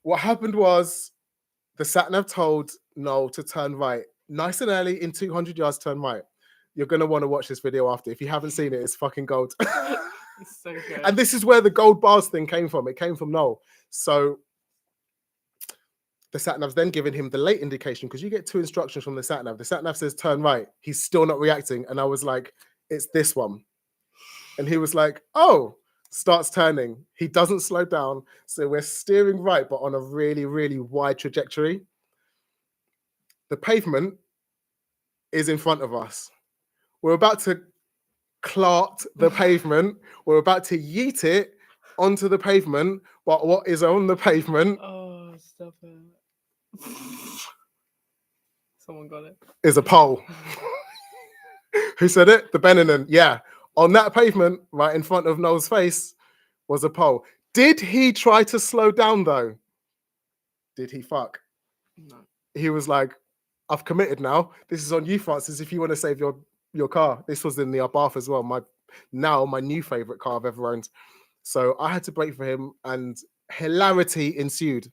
What happened was the sat nav told Noel to turn right. Nice and early in 200 yards, turn right. You're going to want to watch this video after. If you haven't seen it, it's fucking gold. It's so good. And this is where the gold bars thing came from. It came from Noel. So the sat nav's then giving him the late indication because you get 2 instructions from the sat nav. The sat nav says turn right. He's still not reacting. And I was like, it's this one. And he was like, oh, starts turning. He doesn't slow down. So we're steering right, but on a really, really wide trajectory. The pavement is in front of us. We're about to clot the pavement. We're about to yeet it onto the pavement. But what is on the pavement? Oh, stop it. Someone got it. Is a pole. Who said it? The Beninin. Yeah. On that pavement, right in front of Noel's face, was a pole. Did he try to slow down though? Did he fuck? No. He was like, I've committed now. This is on you, Francis, if you want to save your car. This was in the Abarth as well. My new favorite car I've ever owned. So I had to brake for him and hilarity ensued.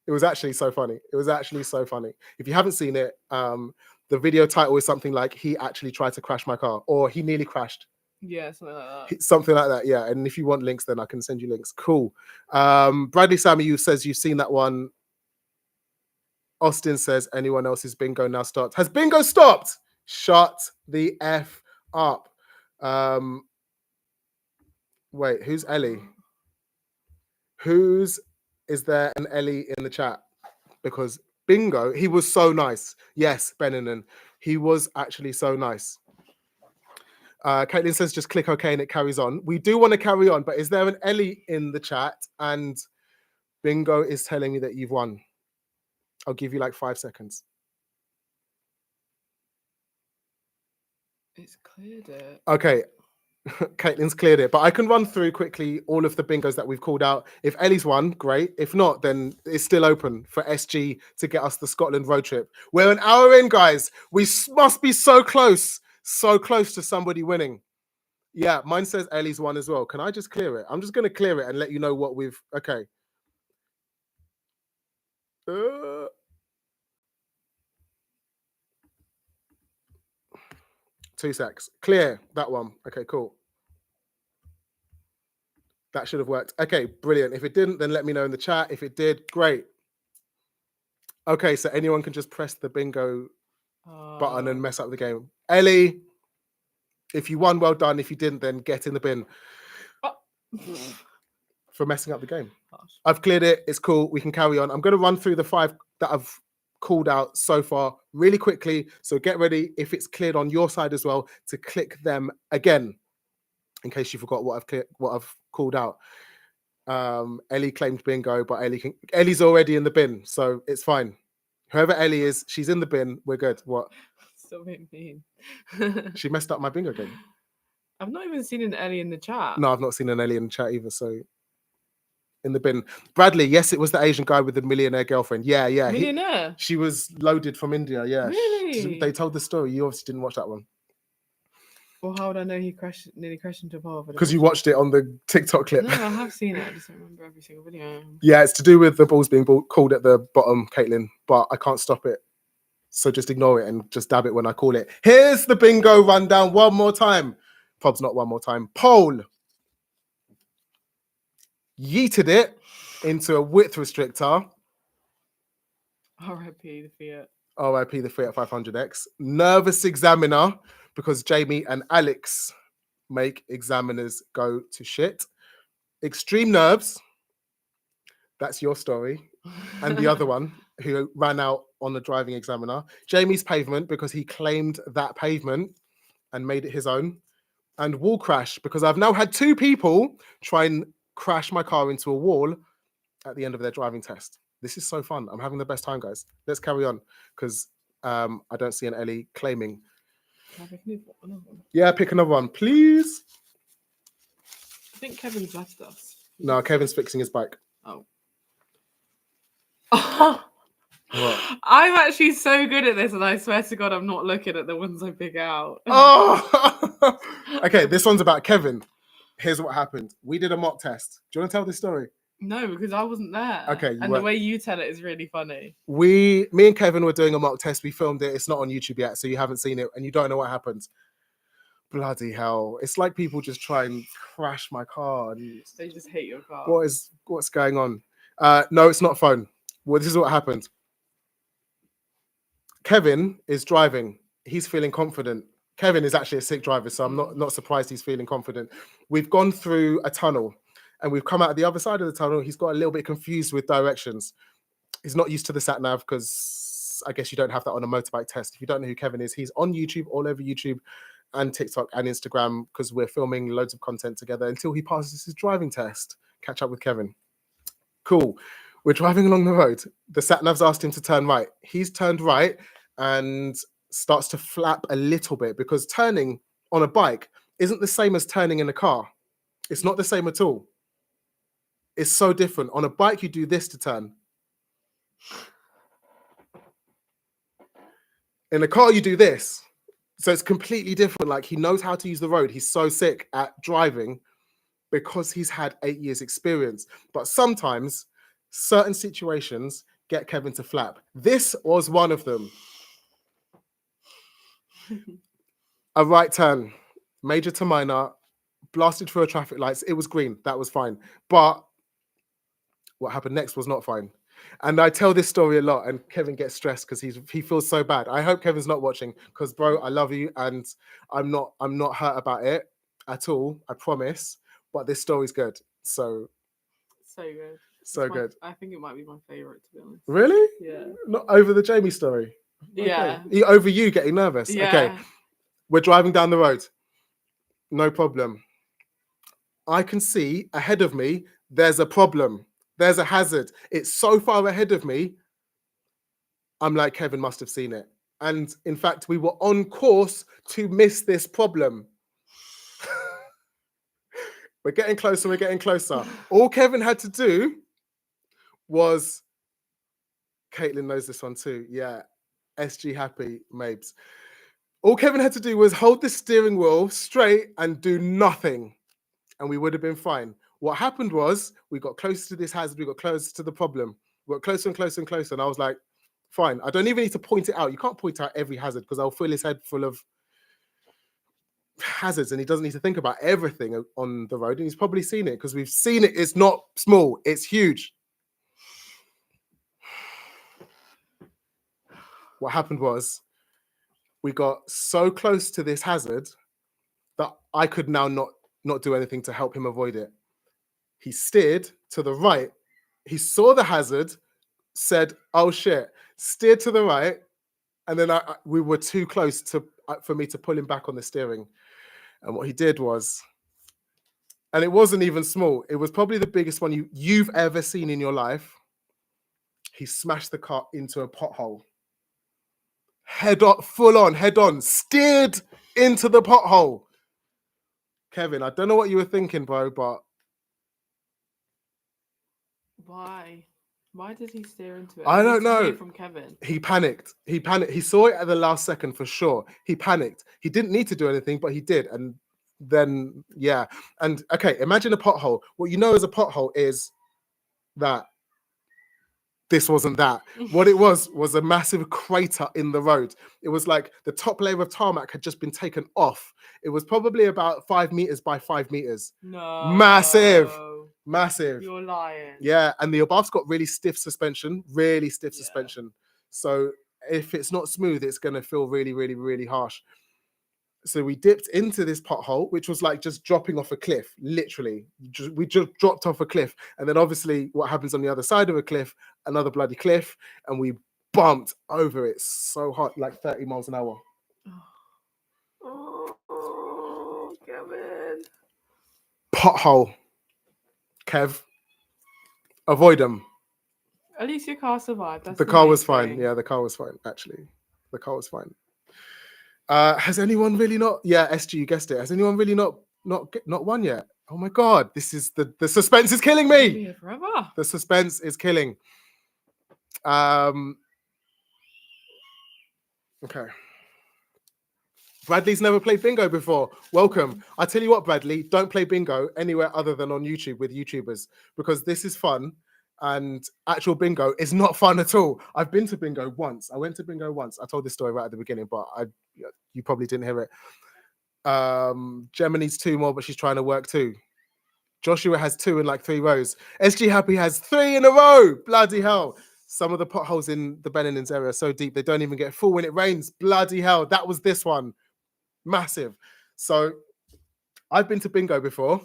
It was actually so funny. It was actually so funny. If you haven't seen it, the video title is something like he actually tried to crash my car or he nearly crashed. Yeah, something like that. Something like that, yeah. And if you want links, then I can send you links. Cool. Bradley Sammy, you says you've seen that one. Austin says anyone else's bingo now stopped. Has bingo stopped? Shut the F up. Wait, who's Ellie? Is there an Ellie in the chat? Because bingo, he was so nice. Yes, Beninin. He was actually so nice. Caitlin says just click OK and it carries on. We do want to carry on, but is there an Ellie in the chat? And bingo is telling me that you've won. I'll give you like 5 seconds. It's cleared it. Okay. Caitlin's cleared it, but I can run through quickly all of the bingos that we've called out. If Ellie's won, great. If not, then it's still open for SG to get us the Scotland road trip. We're an hour in, guys. We must be so close to somebody winning. Yeah, mine says Ellie's won as well. Can I just clear it? I'm just going to clear it and let you know what we've... Okay. 2 secs. Clear that one. Okay, cool. That should have worked. Okay, brilliant. If it didn't, then let me know in the chat. If it did, great. Okay, so anyone can just press the bingo button and mess up the game. Ellie, if you won, well done. If you didn't, then get in the bin for messing up the game. I've cleared it. It's cool. We can carry on. I'm going to run through the 5 that I've called out so far really quickly. So get ready, if it's cleared on your side as well, to click them again in case you forgot what I've called out. Ellie claimed bingo, but Ellie's already in the bin, so it's fine. Whoever Ellie is, she's in the bin. We're good. What? So mean. She messed up my bingo game. I've not even seen an Ellie in the chat. No, I've not seen an Ellie in the chat either. So in the bin. Bradley, yes, it was the Asian guy with the millionaire girlfriend. Yeah. Millionaire? She was loaded from India. Yeah. Really? They told the story. You obviously didn't watch that one. Well, how would I know he nearly crashed into a pole? Because you watched it on the TikTok clip. No, I have seen it. I just don't remember every single video. Yeah, it's to do with the balls being called at the bottom, Caitlin, but I can't stop it. So just ignore it and just dab it when I call it. Here's the bingo rundown one more time. Prob's not one more time. Pole. Yeeted it into a width restrictor. R.I.P. the Fiat. RIP the Fiat 500X. Nervous examiner, because Jamie and Alex make examiners go to shit. Extreme nerves. That's your story. And the other one who ran out on the driving examiner. Jamie's pavement, because he claimed that pavement and made it his own. And wall crash, because I've now had 2 people try and crash my car into a wall at the end of their driving test. This is so fun. I'm having the best time, guys. Let's carry on because I don't see an Ellie claiming. Can I pick another one? Yeah, pick another one, please. I think Kevin's left us. No, Kevin's fixing his bike. Oh. What? I'm actually so good at this, and I swear to God, I'm not looking at the ones I pick out. Oh, okay. This one's about Kevin. Here's what happened. We did a mock test. Do you want to tell this story? No, because I wasn't there. Okay, and the way you tell it is really funny. Me and Kevin were doing a mock test. We filmed it. It's not on YouTube yet, so you haven't seen it, and you don't know what happened. Bloody hell! It's like people just try and crash my car. And they just hate your car. What's going on? No, it's not phone. Well, this is what happened. Kevin is driving. He's feeling confident. Kevin is actually a sick driver, so I'm not surprised he's feeling confident. We've gone through a tunnel, and we've come out the other side of the tunnel. He's got a little bit confused with directions. He's not used to the sat nav because I guess you don't have that on a motorbike test. If you don't know who Kevin is, he's on YouTube, all over YouTube and TikTok and Instagram because we're filming loads of content together until he passes his driving test. Catch up with Kevin. Cool. We're driving along the road. The sat nav's asked him to turn right. He's turned right and starts to flap a little bit because turning on a bike isn't the same as turning in a car. It's not the same at all. It's so different. On a bike, you do this to turn. In a car, you do this. So it's completely different. Like, he knows how to use the road. He's so sick at driving because he's had 8 years experience. But sometimes certain situations get Kevin to flap. This was one of them. A right turn, major to minor, blasted through a traffic lights. It was green. That was fine. But what happened next was not fine. And I tell this story a lot, and Kevin gets stressed because he feels so bad. I hope Kevin's not watching because, bro, I love you, and I'm not hurt about it at all. I promise. But this story's good. So good. Good. I think it might be my favorite, to be honest. Really? Yeah. Not over the Jamie story. Yeah. Okay. Over you getting nervous. Yeah. Okay. We're driving down the road. No problem. I can see ahead of me, there's a problem. There's a hazard. It's so far ahead of me. I'm like, Kevin must have seen it. And in fact, we were on course to miss this problem. We're getting closer. All Kevin had to do was, Caitlin knows this one too. Yeah. SG happy, Mabes. All Kevin had to do was hold the steering wheel straight and do nothing. And we would have been fine. What happened was we got closer to this hazard. We got closer to the problem. We got closer and closer and closer. And I was like, fine. I don't even need to point it out. You can't point out every hazard because I'll fill his head full of hazards and he doesn't need to think about everything on the road. And he's probably seen it because we've seen it. It's not small. It's huge. What happened was we got so close to this hazard that I could now not do anything to help him avoid it. He steered to the right. He saw the hazard, said, "Oh shit!" Steered to the right, and then we were too close for me to pull him back on the steering. And what he did was, and it wasn't even small. It was probably the biggest one you've ever seen in your life. He smashed the car into a pothole. Head on, steered into the pothole. Kevin, I don't know what you were thinking, bro, but why? Why did he steer into it? I don't know. Hear from Kevin. He panicked. He saw it at the last second for sure. He panicked. He didn't need to do anything, but he did. And then, yeah. And okay, imagine a pothole. What you know as a pothole is that this wasn't that. What it was a massive crater in the road. It was like the top layer of tarmac had just been taken off. It was probably about 5 meters by 5 meters. No. Massive. You're lying. Yeah, and the Obvs got really stiff suspension. So if it's not smooth, it's going to feel really, really, really harsh. So we dipped into this pothole, which was like just dropping off a cliff, literally. We just dropped off a cliff. And then obviously what happens on the other side of a cliff, another bloody cliff, and we bumped over it so hard, like 30 miles an hour. Oh, Kevin. Pothole. Kev, avoid them. At least your car survived. That's The car main was fine. thing. Yeah, the car was fine. Actually, the car was fine. Has anyone really not? Yeah, SG, you guessed it. Has anyone really not won yet? Oh my god, this is the suspense is killing We're gonna be me. here forever. The suspense is killing. Okay. Bradley's never played bingo before. Welcome. I tell you what, Bradley, don't play bingo anywhere other than on YouTube with YouTubers, because this is fun and actual bingo is not fun at all. I've been to bingo once. I went to bingo once. I told this story right at the beginning, but you probably didn't hear it. Gemma needs 2 more, but she's trying to work 2. Joshua has 2 in like 3 rows. SG Happy has 3 in a row. Bloody hell. Some of the potholes in the Benningtons area are so deep they don't even get full when it rains. Bloody hell. That was this one. Massive. So I've been to bingo before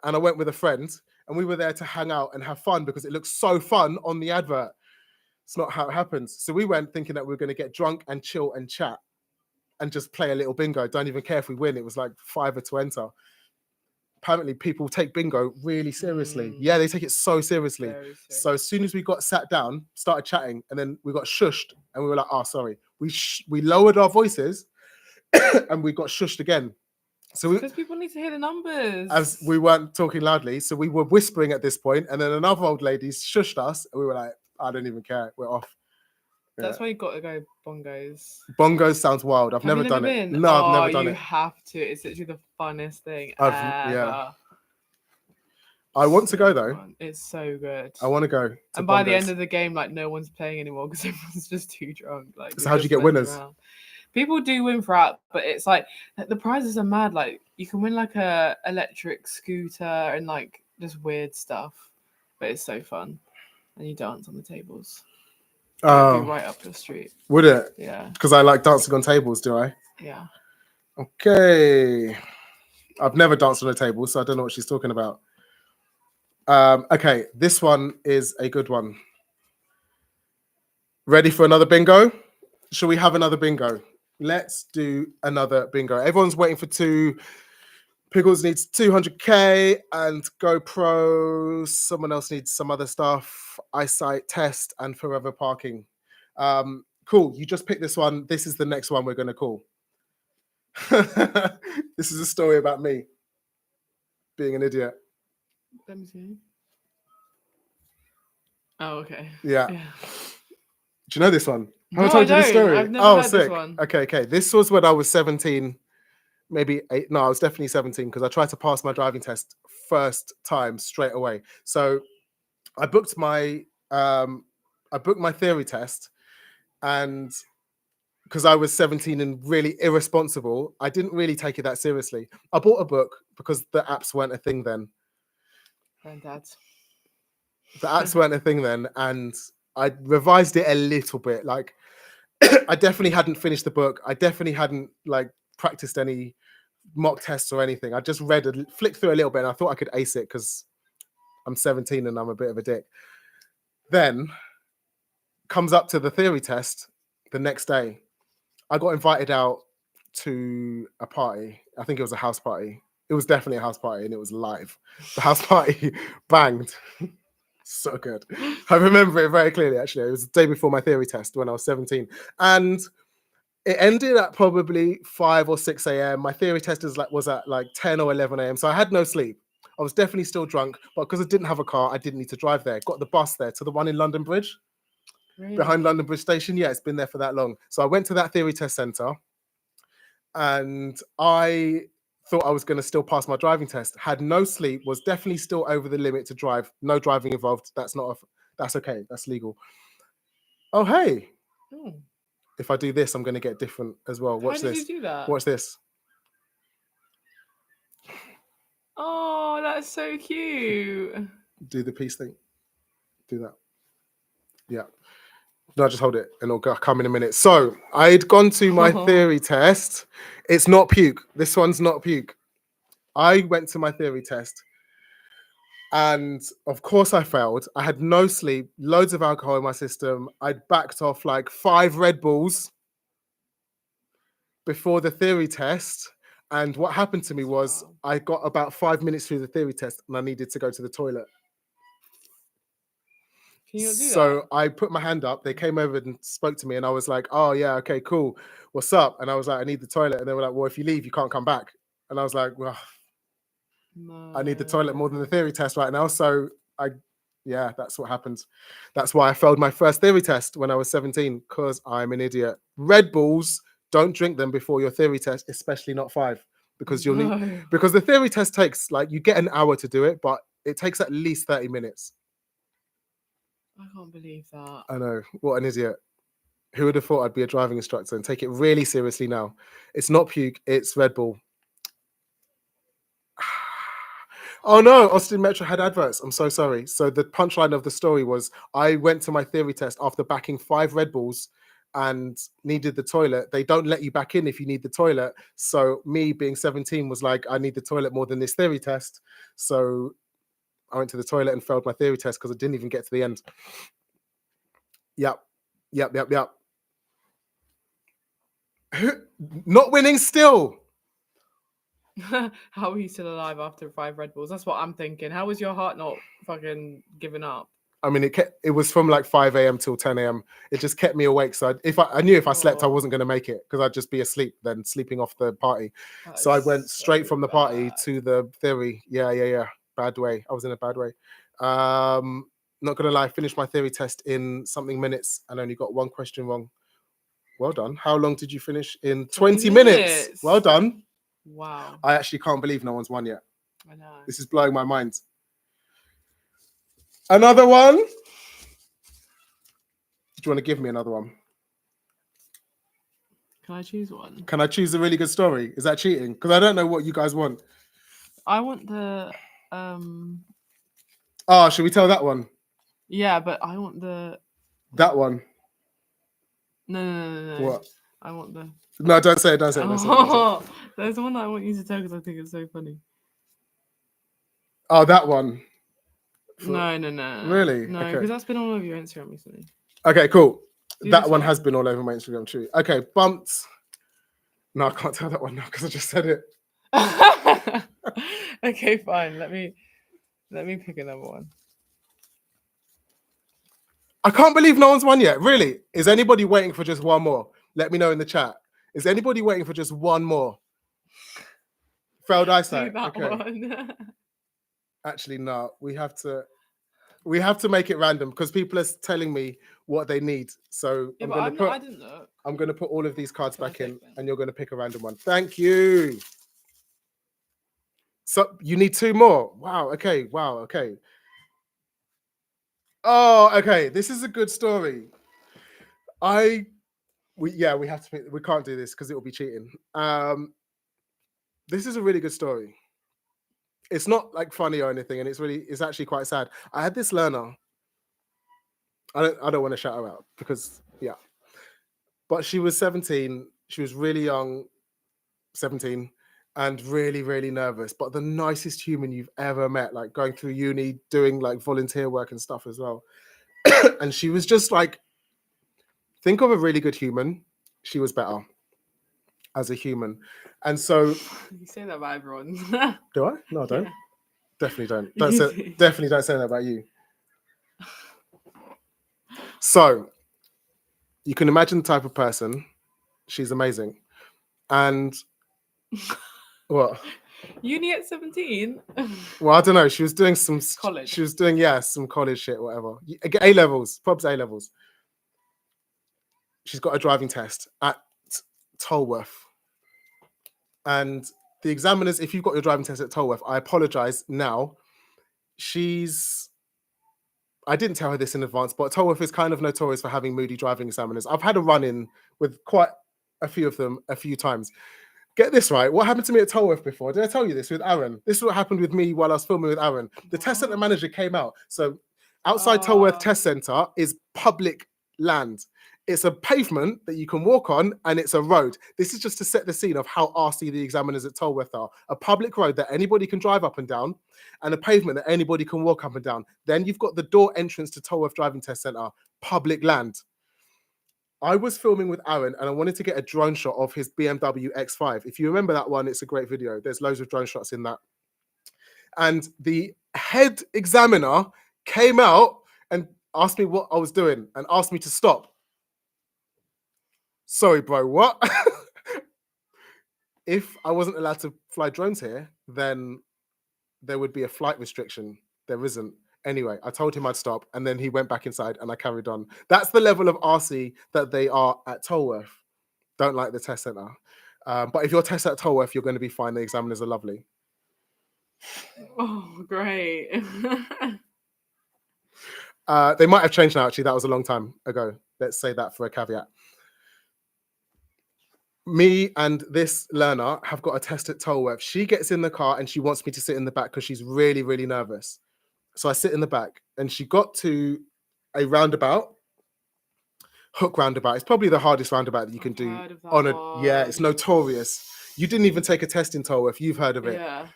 and I went with a friend and we were there to hang out and have fun because it looks so fun on the advert. It's not how it happens. So we went thinking that we were going to get drunk and chill and chat and just play a little bingo. Don't even care if we win. It was like $5 to enter. Apparently people take bingo really seriously. Yeah, they take it so seriously. So as soon as we got sat down, started chatting, and then we got shushed and we were like, oh, sorry. We lowered our voices and we got shushed again. So because people need to hear the numbers. As we weren't talking loudly, so we were whispering at this point, and then another old lady shushed us, and we were like, I don't even care. We're off. That's why you got to go bongos. Bongos sounds wild. I've never done it. No, I've never done it. You have to. It's literally the funnest thing ever. Yeah. I want to go though. Fun. It's so good. I want to go. And by the end of the game, like no one's playing anymore because everyone's just too drunk. Like, so how do you get winners? People do win throughout, but it's like the prizes are mad. Like you can win like a electric scooter and like just weird stuff, but it's so fun. And you dance on the tables. It'd be right up your street. Would it? Yeah. Because I like dancing on tables, do I? Yeah. Okay. I've never danced on a table, so I don't know what she's talking about. Okay, this one is a good one. Ready for another bingo? Shall we have another bingo? Let's do another bingo. Everyone's waiting for 2. Pickles needs 200k and GoPro. Someone else needs some other stuff. Eyesight test and forever parking. Cool. You just picked this one. This is the next one we're going to call. This is a story about me being an idiot. Let me see. Oh, okay. Yeah. Do you know this one? No, I told you the story. I've never heard sick. This one. Okay. This was when I was 17. Maybe 8. No, I was definitely 17 because I tried to pass my driving test first time straight away. So I booked my theory test, and because I was 17 and really irresponsible, I didn't really take it that seriously. I bought a book because the apps weren't a thing then. Granddad's. The apps weren't a thing then, and I revised it a little bit. Like I definitely hadn't finished the book. I definitely hadn't like practiced any mock tests or anything. I just flicked through a little bit and I thought I could ace it because I'm 17 and I'm a bit of a dick. Then comes up to the theory test the next day. I got invited out to a party. I think it was a house party. It was definitely a house party and it was live. The house party banged. So good. I remember it very clearly, actually. It was the day before my theory test when I was 17. And it ended at probably 5 or 6 a.m. My theory test was at like 10 or 11 a.m. So I had no sleep. I was definitely still drunk, but because I didn't have a car, I didn't need to drive there. Got the bus there to the one in London Bridge. Really? Behind London Bridge Station. Yeah, it's been there for that long. So I went to that theory test centre and I thought I was going to still pass my driving test. Had no sleep, was definitely still over the limit to drive. No driving involved. That's okay. That's legal. Oh, hey. If I do this, I'm going to get different as well. Watch this. How did you do that? Watch this. Oh, that's so cute. Do the peace thing. Do that. Yeah. No, just hold it and it'll come in a minute. So I'd gone to my theory test. It's not puke. This one's not puke. I went to my theory test and of course I failed. I had no sleep, loads of alcohol in my system. I'd backed off like 5 Red Bulls before the theory test. And what happened to me was I got about 5 minutes through the theory test and I needed to go to the toilet. Can you not do So that? I put my hand up. They came over and spoke to me, and I was like, "Oh yeah, okay, cool. What's up?" And I was like, "I need the toilet." And they were like, "Well, if you leave, you can't come back." And I was like, "Well, I need the toilet more than the No. theory test right now." So yeah, that's what happened. That's why I failed my first theory test when I was 17, because I'm an idiot. Red Bulls, don't drink them before your theory test, especially not 5, because you'll need, No. because the theory test takes, like, you get an hour to do it, but it takes at least 30 minutes. I can't believe that. I know, what an idiot. Who would have thought I'd be a driving instructor and take it really seriously now? It's not puke, it's Red Bull. Oh no, Austin Metro had adverts. I'm so sorry. So the punchline of the story was I went to my theory test after backing 5 Red Bulls and needed the toilet. They don't let you back in if you need the toilet. So me being 17 was like, I need the toilet more than this theory test. So I went to the toilet and failed my theory test because I didn't even get to the end. Yep. Not winning still. How are you still alive after 5 Red Bulls? That's what I'm thinking. How was your heart not fucking giving up? I mean, it was from like 5 a.m. till 10 a.m. It just kept me awake. So I knew if I slept, I wasn't going to make it, because I'd just be asleep, then sleeping off the party. So I went straight from the party to the theory. Yeah. Bad way. I was in a bad way. Not going to lie, I finished my theory test in something minutes and only got 1 question wrong. Well done. How long did you finish? In 20 minutes. Well done. Wow. I actually can't believe no one's won yet. I know. This is blowing my mind. Another one? Do you want to give me another one? Can I choose one? Can I choose a really good story? Is that cheating? Because I don't know what you guys want. I want the Oh, should we tell that one? yeah, but I want that one. No. What? I want the No, don't say it. Don't say it. There's one that I want you to tell because I think it's so funny. Oh, that one. No. Really? No, Okay. because that's been all over your Instagram recently. Okay, cool. Do that this one one. has been all over my Instagram, true. Okay, bumped. No, I can't tell that one now because I just said it. Okay, fine. Let me pick another one. I can't believe no one's won yet. Really? Is anybody waiting for just one more? Let me know in the chat. Is anybody waiting for just one more? Failed eyesight. Do that Okay. one. Actually, no. We have to make it random because people are telling me what they need. So Yeah, I didn't look. I'm going to put all of these cards back in, and you're going to pick a random one. Thank you. So you need 2 more. Wow. Okay. Oh, okay. This is a good story. We have to. We can't do this because it will be cheating. This is a really good story. It's not like funny or anything, and it's actually quite sad. I had this learner. I don't want to shout her out because yeah, but she was 17. She was really young, 17, and really, really nervous. But the nicest human you've ever met. Like going through uni, doing like volunteer work and stuff as well. And she was just like, think of a really good human. She was better as a human. And so you say that about everyone. do I? No, I don't. Yeah. Definitely don't. Definitely don't say that about you. So you can imagine the type of person. She's amazing. And what? Uni at 17? Well, I don't know. She was doing some college. She was doing some college shit, whatever. A levels, probs A levels. She's got a driving test at Tolworth. And the examiners, if you've got your driving test at Tolworth, I apologize now. I didn't tell her this in advance, but Tolworth is kind of notorious for having moody driving examiners. I've had a run-in with quite a few of them a few times. Get this right. What happened to me at Tolworth before? Did I tell you this with Aaron? This is what happened with me while I was filming with Aaron. The test center manager came out. So outside Tolworth Test Center is public land. It's a pavement that you can walk on, and it's a road. This is just to set the scene of how arsey the examiners at Tolworth are. A public road that anybody can drive up and down, and a pavement that anybody can walk up and down. Then you've got the door entrance to Tolworth Driving Test Center, public land. I was filming with Aaron, and I wanted to get a drone shot of his BMW X5. If you remember that one, it's a great video. There's loads of drone shots in that. And the head examiner came out, and asked me what I was doing, and asked me to stop. Sorry, bro, what? If I wasn't allowed to fly drones here, then there would be a flight restriction. There isn't. Anyway, I told him I'd stop, and then he went back inside, and I carried on. That's the level of RC that they are at Tolworth. Don't like the test center. But if you're tested at Tolworth, you're going to be fine. The examiners are lovely. Oh, great. They might have changed now, actually. That was a long time ago. Let's say that for a caveat. Me and this learner have got a test at Tolworth. She gets in the car and she wants me to sit in the back because she's really, really nervous. So I sit in the back, and she got to a roundabout, Hook roundabout. It's probably the hardest roundabout that you can do on a, yeah, it's notorious. You didn't even take a test in Tolworth. You've heard of it. Yeah.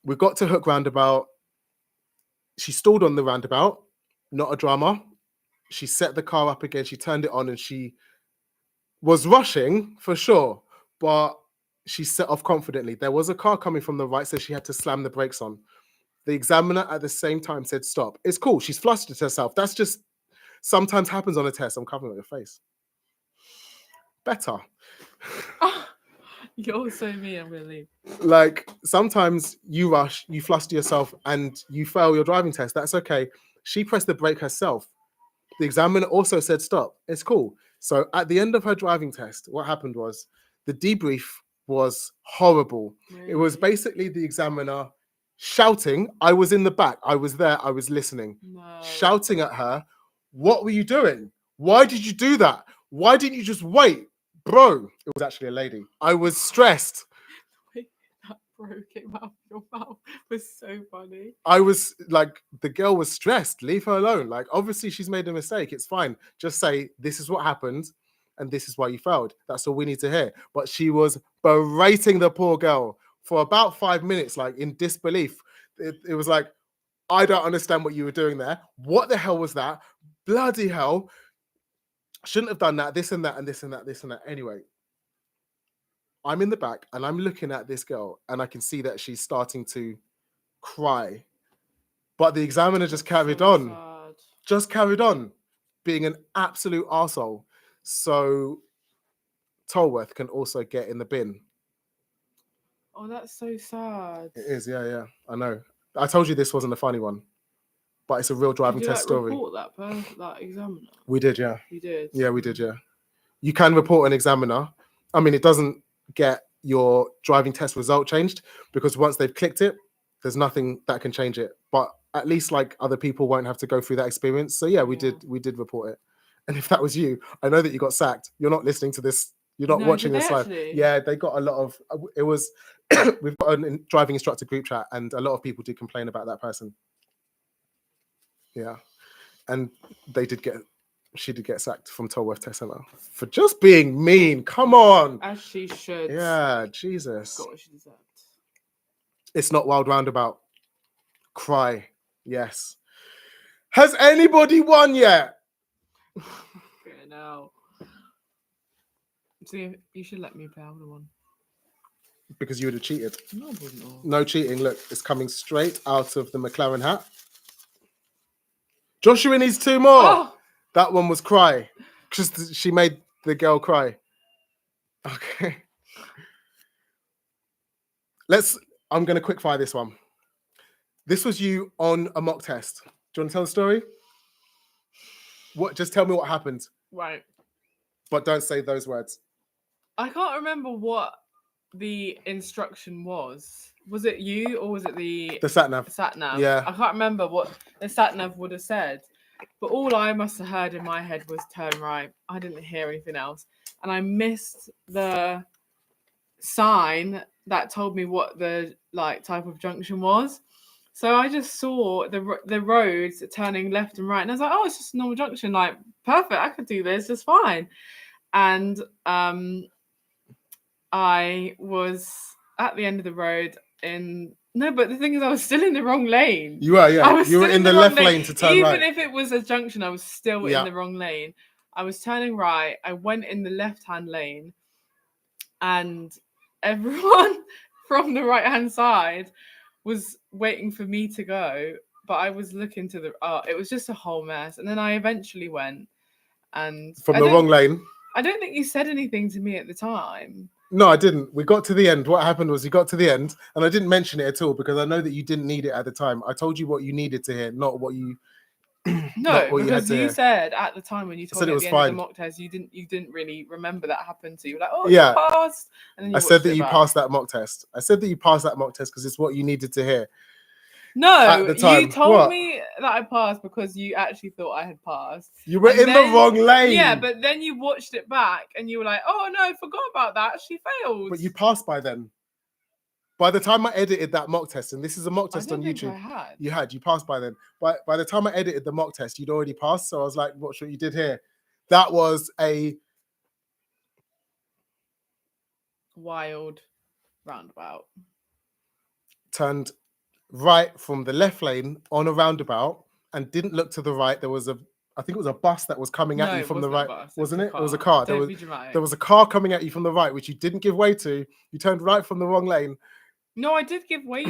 We got to Hook roundabout. She stalled on the roundabout. Not a drama. She set the car up again. She turned it on, and she was rushing for sure, but she set off confidently. There was a car coming from the right, so she had to slam the brakes on. The examiner at the same time said, stop. It's cool. She's flustered herself. That's just sometimes happens on a test. I'm covering up your face. Better. You're so mean, I'm gonna leave. Like, sometimes you rush, you fluster yourself, and you fail your driving test. That's okay. She pressed the brake herself. The examiner also said, stop. It's cool. So at the end of her driving test, what happened was the debrief was horrible. Really? It was basically the examiner shouting. I was in the back. I was there. I was listening. No. Shouting at her, what were you doing? Why did you do that? Why didn't you just wait? Bro, it was actually a lady. I was stressed. That broke it out of your mouth was so funny. I was like, the girl was stressed. Leave her alone. Like, obviously she's made a mistake. It's fine. Just say, this is what happened, and this is why you failed. That's all we need to hear. But she was berating the poor girl for about 5 minutes, like in disbelief. It was like, I don't understand what you were doing there. What the hell was that? Bloody hell. Shouldn't have done that. This and that and this and that, this and that. Anyway, I'm in the back and I'm looking at this girl, and I can see that she's starting to cry. But the examiner just carried on. Sad. Just carried on being an absolute arsehole. So Tolworth can also get in the bin. Oh, that's so sad. It is, yeah. I know. I told you this wasn't a funny one, but it's a real driving Did you, test story. Report that examiner? We did, yeah. You did? Yeah, we did, yeah. You can report an examiner. I mean, it doesn't get your driving test result changed, because once they've clicked it, there's nothing that can change it. But at least like other people won't have to go through that experience. So yeah, we did report it. And if that was you, I know that you got sacked. You're not listening to this. You're not watching this live. Yeah, they got a lot of, it was, we've got a driving instructor group chat, and a lot of people did complain about that person. Yeah. And she did get sacked from Tolworth Test Centre for just being mean. Come on. As she should. Yeah, Jesus. Got what she deserved. It's not Wild Roundabout. Cry. Yes. Has anybody won yet? Okay, now. See, you should let me play the one. Because you would have cheated. No, I wouldn't. No cheating. Look, it's coming straight out of the McLaren hat. Joshua needs 2 more. Oh! That one was cry. Because she made the girl cry. Okay. I'm going to quick fire this one. This was you on a mock test. Do you want to tell the story? Just tell me what happened. Right. But don't say those words. I can't remember what the instruction was. Was it you or was it the sat-nav? Sat-nav. Yeah. I can't remember what the sat-nav would have said. But all I must have heard in my head was turn right. I didn't hear anything else. And I missed the sign that told me what the type of junction was. So I just saw the roads turning left and right. And I was like, oh, it's just a normal junction. Like, perfect. I could do this just fine. And I was at the end of the road No, but the thing is, I was still in the wrong lane. You were, yeah. You were in the left lane to turn right. Even if it was a junction, I was still in the wrong lane. I was turning right. I went in the left-hand lane. And everyone from the right-hand side was waiting for me to go. but I was looking to the it was just a whole mess. And then I eventually went and From the wrong lane. I don't think you said anything to me at the time. No, I didn't. We got to the end. What happened was you got to the end, and I didn't mention it at all because I know that you didn't need it at the time. I told you what you needed to hear, not what you. No, what because you you said at the time when you told said me it at was the end of fine. the mock test, you didn't really remember that happened to you. Like, oh, Yeah. you passed. And then you I said that watched it you back. passed that mock test. I said that you passed that mock test because it's what you needed to hear. No, at the time. you told What? me that I passed because you actually thought I had passed. You were And in then- the wrong lane. Yeah, but then you watched it back and you were like, oh no, I forgot about that. She failed. But you passed by then. By the time I edited that mock test, and this is a mock test on YouTube. You passed by then. By the time I edited the mock test, you'd already passed. So I was like, what's what you did here? That was a wild roundabout. Turned right from the left lane on a roundabout and didn't look to the right. There was I think it was a bus that was coming at you from the right, wasn't it? It was a car. There was a car coming at you from the right, which you didn't give way to. You turned right from the wrong lane. No, I did give way.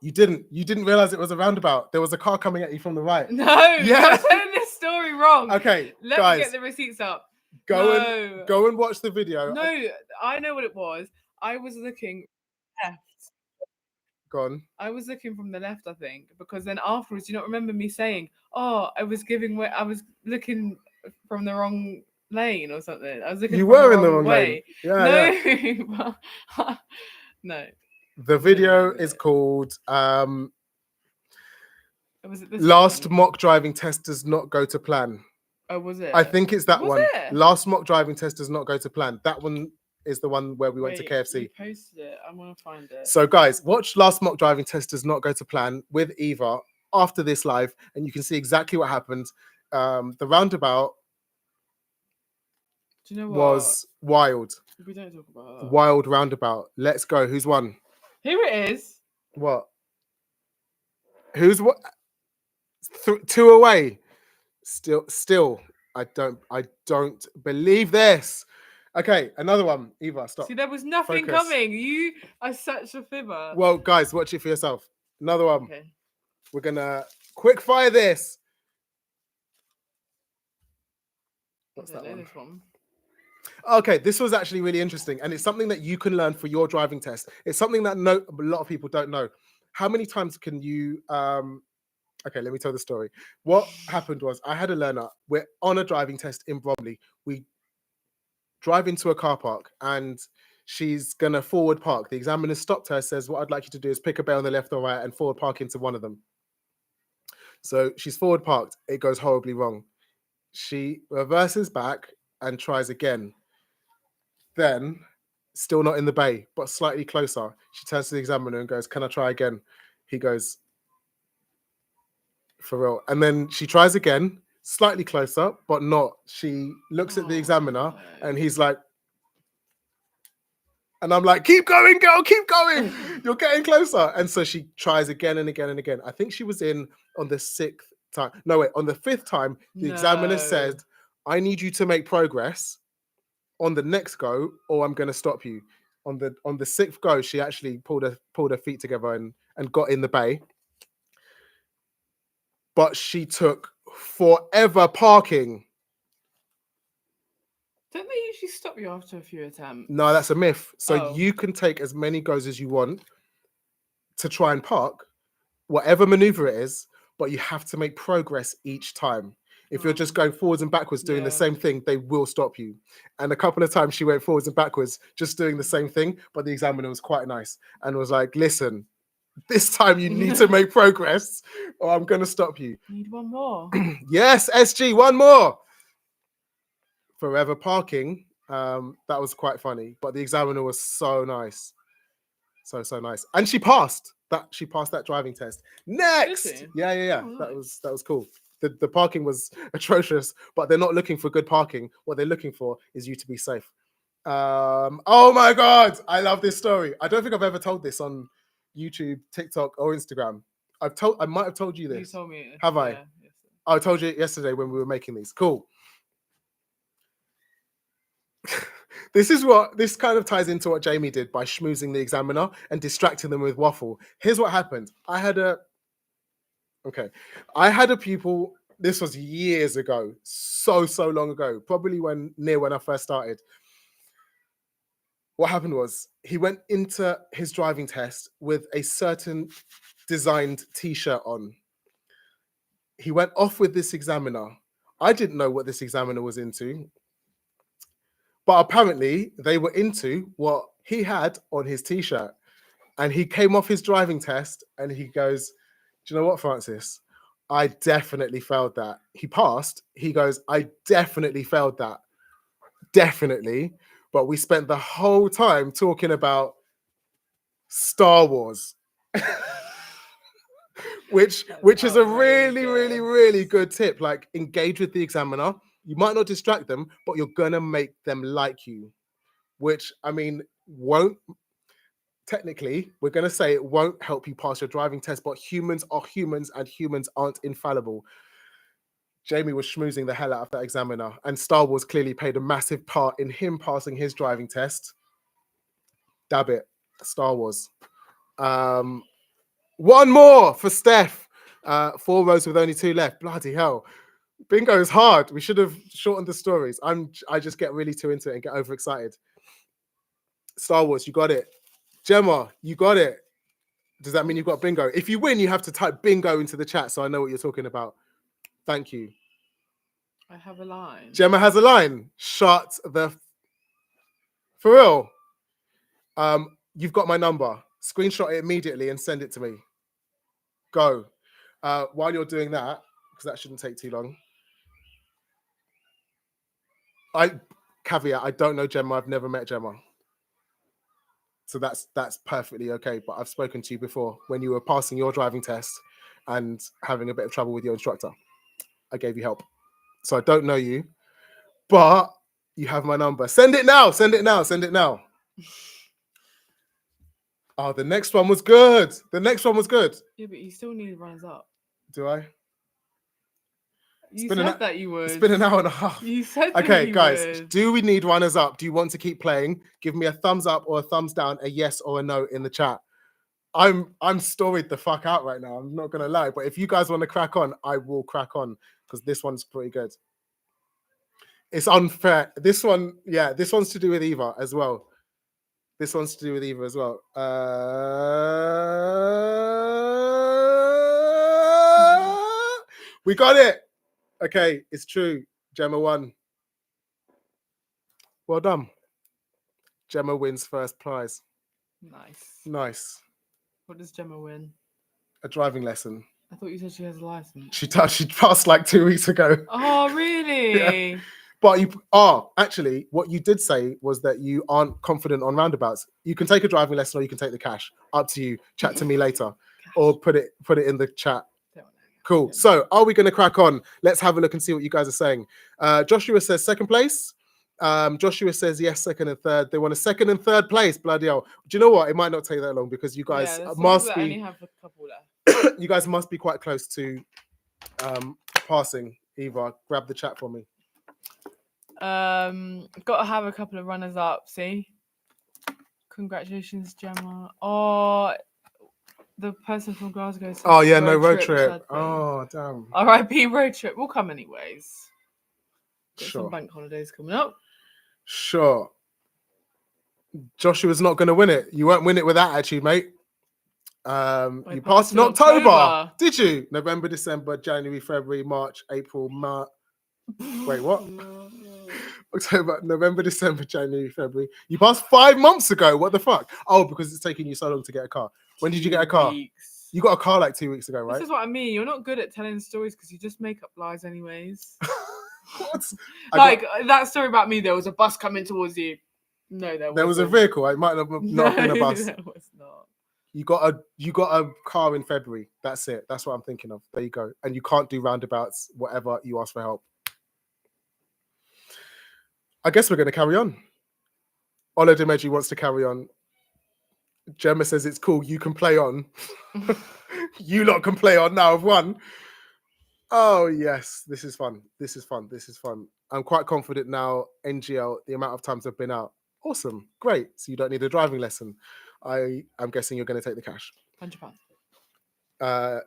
You didn't. You didn't realize it was a roundabout. There was a car coming at you from the right. No, yeah. You're telling this story wrong. Okay, let me get the receipts up. Go and watch the video. No, I know what it was. I was looking left. Gone. I was looking from the left, I think, because then afterwards, you don't remember me saying, "Oh, I was looking from the wrong lane or something." I was looking. You from were the in the wrong way. lane. Yeah. No, no. The video is called Was it this Last one? Mock Driving Test Does Not Go to Plan. Oh, was it? I think it's that one. It? Last Mock Driving Test Does Not Go to Plan. That one is the one where we went to KFC. You posted it. I'm gonna find it. So guys, watch Last Mock Driving Test Does Not Go to Plan with Eva after this live, and you can see exactly what happened. The roundabout was wild. We don't talk about that. Wild roundabout. Let's go. Who's won? Here it is. What? Who's what? 2 away. Still. I don't believe this. Okay, another one. Eva, stop. See, there was nothing coming. You are such a fibber. Well, guys, watch it for yourself. Another one. Okay. We're gonna quick fire this. What's that one? This one? Okay, this was actually really interesting, and it's something that you can learn for your driving test. It's something that a lot of people don't know. How many times can you? Okay, let me tell the story. What happened was I had a learner. We're on a driving test in Bromley. We drive into a car park, and she's gonna forward park. The examiner stopped her, says, "What I'd like you to do is pick a bay on the left or right and forward park into one of them." So she's forward parked. It goes horribly wrong. She reverses back and tries again. Then, still not in the bay, but slightly closer. She turns to the examiner and goes, "Can I try again?" He goes, "For real." And then she tries again, slightly closer, but not. She looks at the examiner and he's like, and I'm like, "Keep going, girl, keep going. You're getting closer." And so she tries again and again and again. I think she was in on the 6th time. No, wait, on the 5th time, the examiner said, "I need you to make progress on the next go, or I'm going to stop you." On the 6th go, she actually pulled her feet together and got in the bay. But she took forever parking. Don't they usually stop you after a few attempts? No, that's a myth. So you can take as many goes as you want to try and park, whatever maneuver it is, but you have to make progress each time. If you're just going forwards and backwards doing the same thing, they will stop you. And a couple of times she went forwards and backwards just doing the same thing, but the examiner was quite nice and was like, "Listen, this time you need to make progress or I'm going to stop you." Need one more. Yes, SG, one more. Forever parking. That was quite funny, but the examiner was so nice. So nice. And she passed that driving test. Next. Yeah. Oh, nice. That was cool. The parking was atrocious, but they're not looking for good parking. What they're looking for is you to be safe. Oh my God, I love this story. I don't think I've ever told this on YouTube, TikTok, or Instagram. I might have told you this. You told me. Have I? Yes. I told you yesterday when we were making these. Cool. This kind of ties into what Jamie did by schmoozing the examiner and distracting them with waffle. Here's what happened. I had a Okay. I had a pupil, this was years ago, so long ago, probably when I first started. What happened was he went into his driving test with a certain designed t-shirt on. He went off with this examiner. I didn't know what this examiner was into, but apparently they were into what he had on his t-shirt. And he came off his driving test and he goes, do you know what, Francis? I definitely failed that. He passed. He goes, I definitely failed that. Definitely. But we spent the whole time talking about Star Wars, which is a really good tip. Like, engage with the examiner. You might not distract them, but you're gonna make them like you, which, I mean, won't technically, we're going to say it won't help you pass your driving test, but humans are humans and humans aren't infallible. Jamie was schmoozing the hell out of that examiner, and Star Wars clearly played a massive part in him passing his driving test. Dab it, Star Wars. One more for Steph. 4 rows with only 2 left. Bloody hell. Bingo is hard. We should have shortened the stories. I just get really too into it and get overexcited. Star Wars, you got it. Gemma, you got it. Does that mean you've got bingo? If you win, you have to type bingo into the chat so I know what you're talking about. Thank you. I have a line. Gemma has a line. Shut the... For real. You've got my number. Screenshot it immediately and send it to me. Go. While you're doing that, because that shouldn't take too long. Caveat, I don't know Gemma. I've never met Gemma. So that's perfectly okay. But I've spoken to you before when you were passing your driving test and having a bit of trouble with your instructor. I gave you help. So I don't know you, but you have my number. Send it now. Send it now. Send it now. Oh, the next one was good. The next one was good. Yeah, but you still need runners up. Do I? You said that you would. It's been an hour and a half. You said that okay, you guys, would. Do we need runners up? Do you want to keep playing? Give me a thumbs up or a thumbs down, a yes or a no in the chat. I'm storied the fuck out right now. I'm not gonna lie, but if you guys want to crack on, I will crack on because this one's pretty good. It's unfair. This one, yeah, this one's to do with Eva as well. This one's to do with Eva as well. We got it. Okay, it's true. Gemma won. Well done. Gemma wins first prize. Nice. What does Gemma win? A driving lesson. I thought you said she has a license. She does. She passed like 2 weeks ago. Oh, really? Yeah. But you are actually, what you did say was that you aren't confident on roundabouts. You can take a driving lesson or you can take the cash. Up to you. Chat to me later or put it in the chat. Cool. So are we going to crack on? Let's have a look and see what you guys are saying. Joshua says second place. Joshua says yes, second and third. They want a second and third place. Bloody hell. Do you know what? It might not take that long because you guys must be. Only have a couple left. You guys must be quite close to passing. Eva, grab the chat for me. Got to have a couple of runners up. See, congratulations, Gemma. Oh, the person from Glasgow said oh yeah, no road trip. Oh damn. R.I.P. road trip. We'll come anyways. Got Sure. some bank holidays coming up. Sure. Joshua's not going to win it. You won't win it with that attitude, mate. You passed in October. Did you? November, December, January, February, March, April, March. Wait, what? October, November, December, January, February. You passed 5 months ago. What the fuck? Oh, because it's taking you so long to get a car. When did you get a car? You got a car like 2 weeks ago, right? This is what I mean. You're not good at telling stories because you just make up lies anyways. What? That story about me, there was a bus coming towards you. No, there was a vehicle. It might have not been a bus. There was not. You got a car in February. That's it. That's what I'm thinking of. There you go. And you can't do roundabouts, whatever you ask for help. I guess we're going to carry on. Ola Dimeji wants to carry on. Gemma says it's cool. You can play on. You lot can play on now. I've won. Oh, yes. This is fun. This is fun. This is fun. I'm quite confident now, NGL, the amount of times I've been out. Awesome. Great. So you don't need a driving lesson. I'm guessing you're going to take the cash. £100.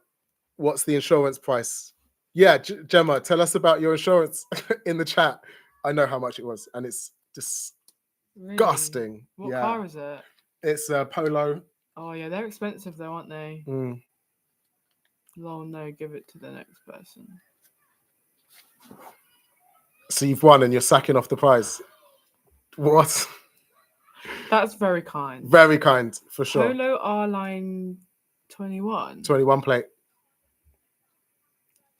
What's the insurance price? Yeah, Gemma, tell us about your insurance in the chat. I know how much it was, and it's disgusting. Really? What Yeah, car is it? it's a Polo. Oh yeah, they're expensive though, aren't they? Mm. Lol, no, give it to the next person. So you've won, and you're sacking off the prize. What? That's very kind. Very kind, for sure. Polo R line 21. 21 plate.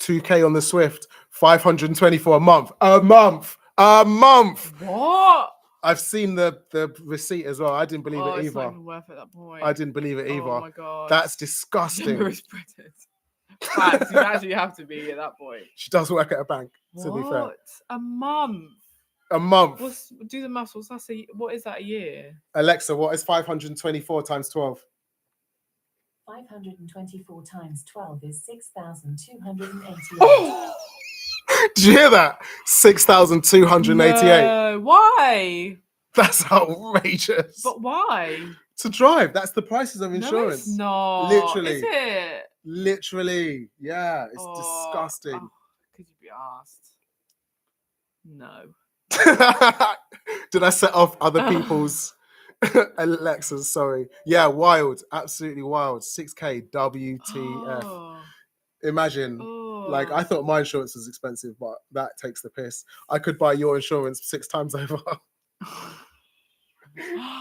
2K on the Swift. 524 a month. A month. A month. What? I've seen the receipt as well. I didn't believe it It's not either. even worth it at that point. I didn't believe it either. Oh my god. That's disgusting. Facts, you actually have to be at that point. She does work at a bank, to be fair. What? A month? A month. Do the maths. What is that a year? Alexa, what is 524 times 12? 524 times 12 is 6,288. Oh! Did you hear that? 6,288. No, why? That's outrageous. But why? To drive, that's the prices of insurance. No, it's not. Literally. Is it? Literally. Yeah, it's disgusting. Could you be asked? No. Did I set off other people's Alexas? Sorry. Yeah, wild. Absolutely wild. 6K WTF. Oh. Imagine. Like, I thought my insurance was expensive, but that takes the piss. I could buy your insurance 6 times over.